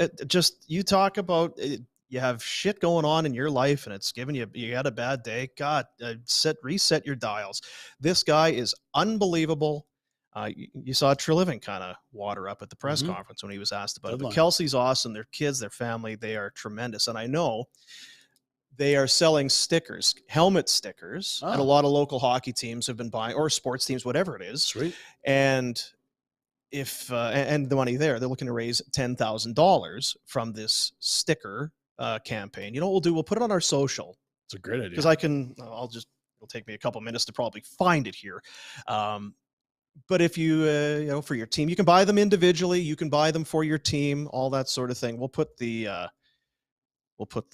You talk about it. You have shit going on in your life and it's giving you had a bad day. God, reset your dials. This guy is unbelievable. You saw Treliving kind of water up at the press conference when he was asked about it. But Kelsey's awesome. Their kids, their family, they are tremendous. And I know they are selling stickers, helmet stickers, and a lot of local hockey teams have been buying, or sports teams, whatever it is. Sweet. And if and the money there, they're looking to raise $10,000 from this sticker campaign. You know what we'll do? We'll put it on our social. It's a great idea. Because it'll take me a couple minutes to probably find it here. But if you, for your team, you can buy them individually. You can buy them for your team, all that sort of thing. We'll put the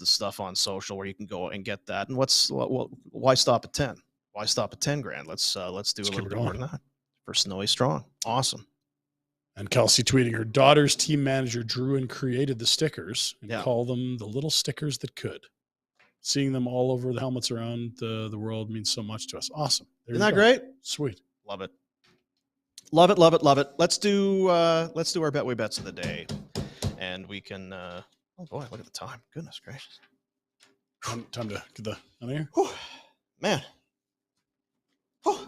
stuff on social where you can go and get that. And why stop at 10? Why stop at 10 grand? Let's do a little bit more than that for Snowy Strong. Awesome. And Kelsey tweeting, her daughter's team manager drew and created the stickers and call them the little stickers that could. seeing them all over the helmets around the world means so much to us. Awesome. There Isn't you that go. great? Sweet. Love it. Love it, love it, love it. Let's do our Betway Bets of the day. And we can oh boy, look at the time. Goodness gracious. Time to get the on here. Whew, man. Whew.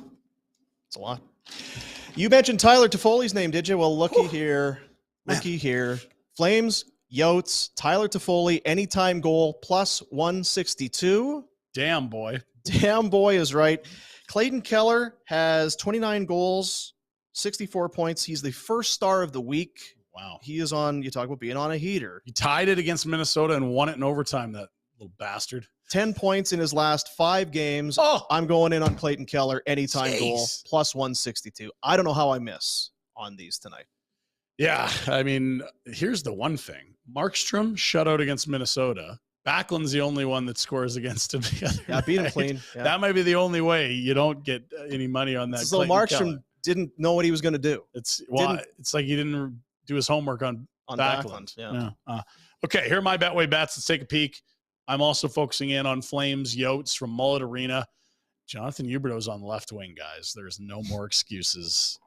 It's a lot. You mentioned Tyler Toffoli's name, did you? Well, looky here. Looky here. Flames, Yotes, Tyler Toffoli, anytime goal, plus 162. Damn, boy. Damn boy is right. Clayton Keller has 29 goals, 64 points. He's the first star of the week. Wow. He is on, you talk about being on a heater. He tied it against Minnesota and won it in overtime, that little bastard. 10 points in his last 5 games. Oh, I'm going in on Clayton Keller, anytime Jeez. goal, plus 162. I don't know how I miss on these tonight. yeah. I mean, here's the one thing. Markstrom shutout against Minnesota. Backlund's the only one that scores against him. Yeah, beat him clean. Yeah. That might be the only way you don't get any money on that. So Clayton Markstrom Keller. didn't know what he was going to do It's didn't- it's like he didn't do his homework on Backlund. Yeah. Okay, here are my Betway bets. Let's take a peek. I'm also focusing in on Flames Yotes from Mullet Arena. Jonathan Huberdeau's on the left wing, guys. There's no more excuses.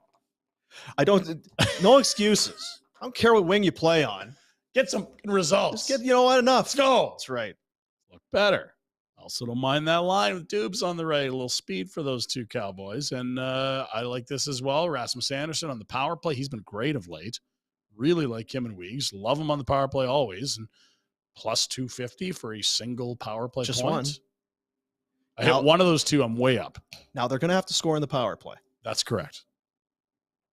No excuses. I don't care what wing you play on. Get some results. Just get, you know what, enough. Let's go. That's right. Look better. Also, don't mind that line with Dubes on the right. A little speed for those two Cowboys. And I like this as well. Rasmus Anderson on the power play. He's been great of late. Really like him and Weeks. Love him on the power play always. And plus 250 for a single power play Just point. one. I Now- hit one of those two. I'm way up. Now they're going to have to score in the power play. That's correct.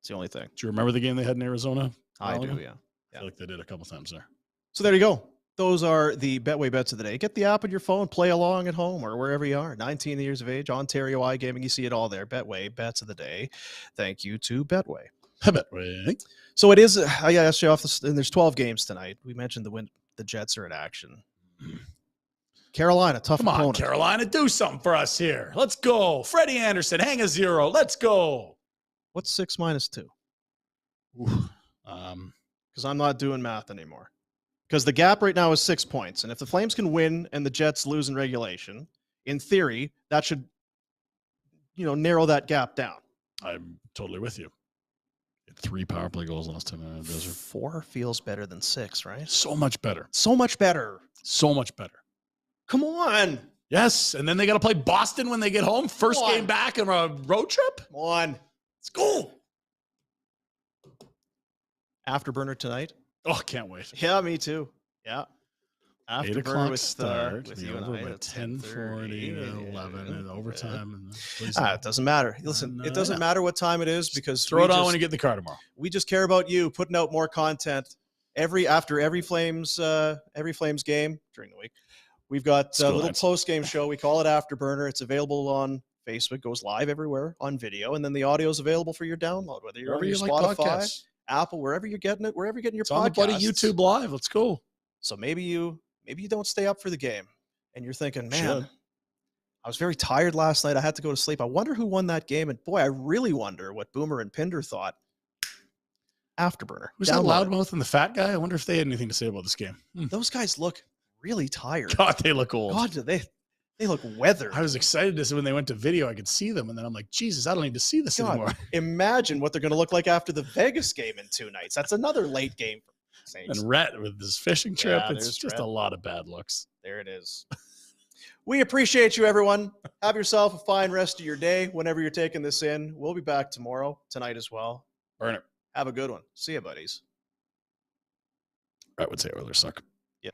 It's the only thing. Do you remember the game they had in Arizona? I While do, ago? yeah. I feel like they did a couple times there. So there you go. Those are the Betway Bets of the day. Get the app on your phone, play along at home or wherever you are. 19 years of age, Ontario iGaming. You see it all there. Betway Bets of the day. Thank you to Betway. Betway. So it is, I asked you off this, and there's 12 games tonight. We mentioned the Jets are in action. Carolina, tough Come on, opponent. Carolina, do something for us here. Let's go. Freddie Anderson, hang a 0. Let's go. What's 6 minus 2? Um, Because I'm not doing math anymore. Because the gap right now is 6 points. And if the Flames can win and the Jets lose in regulation, in theory, that should, narrow that gap down. I'm totally with you. 3 power play goals last time in the desert. 4 feels better than 6, right? So much better. So much better. So much better. Come on. Yes, and then they got to play Boston when they get home. First Come on. game back in a road trip. Come on. Let's go. Afterburner tonight. Oh, can't wait. Yeah, me too. Yeah. 8 Afterburner o'clock with start. with Be you and over I by at 10:40 to 11 and overtime. And it doesn't matter. Listen, it doesn't matter what time it is because throw it on when you get in the car tomorrow. we just care about you putting out more content after every Flames game during the week. We've got a little post game show. We call it Afterburner. It's available on Facebook, goes live everywhere on video, and then the audio is available for your download, whether you're on your Spotify, Apple, wherever you're getting it, wherever you're getting your It's podcasts. on the buddy YouTube Live. Let's go. So maybe you don't stay up for the game, and you're thinking, man, Should. I was very tired last night. I had to go to sleep. I wonder who won that game, and boy, I really wonder what Boomer and Pinder thought. Afterburner. Who's that Download it. loudmouth and the fat guy? I wonder if they had anything to say about this game. Those guys look really tired. God, they look old. God, do they look weathered. I was excited to see when they went to video, I could see them. And then I'm like, Jesus, I don't need to see this God, anymore. imagine what they're going to look like after the Vegas game in 2 nights. That's another late game for the Saints. And Rhett with his fishing trip, Yeah, it's there's just Rhett. a lot of bad looks. There it is. We appreciate you, everyone. Have yourself a fine rest of your day whenever you're taking this in. We'll be back tomorrow, tonight as well. Burn it. Have a good one. See you, buddies. Rhett would say Oilers suck. Yeah.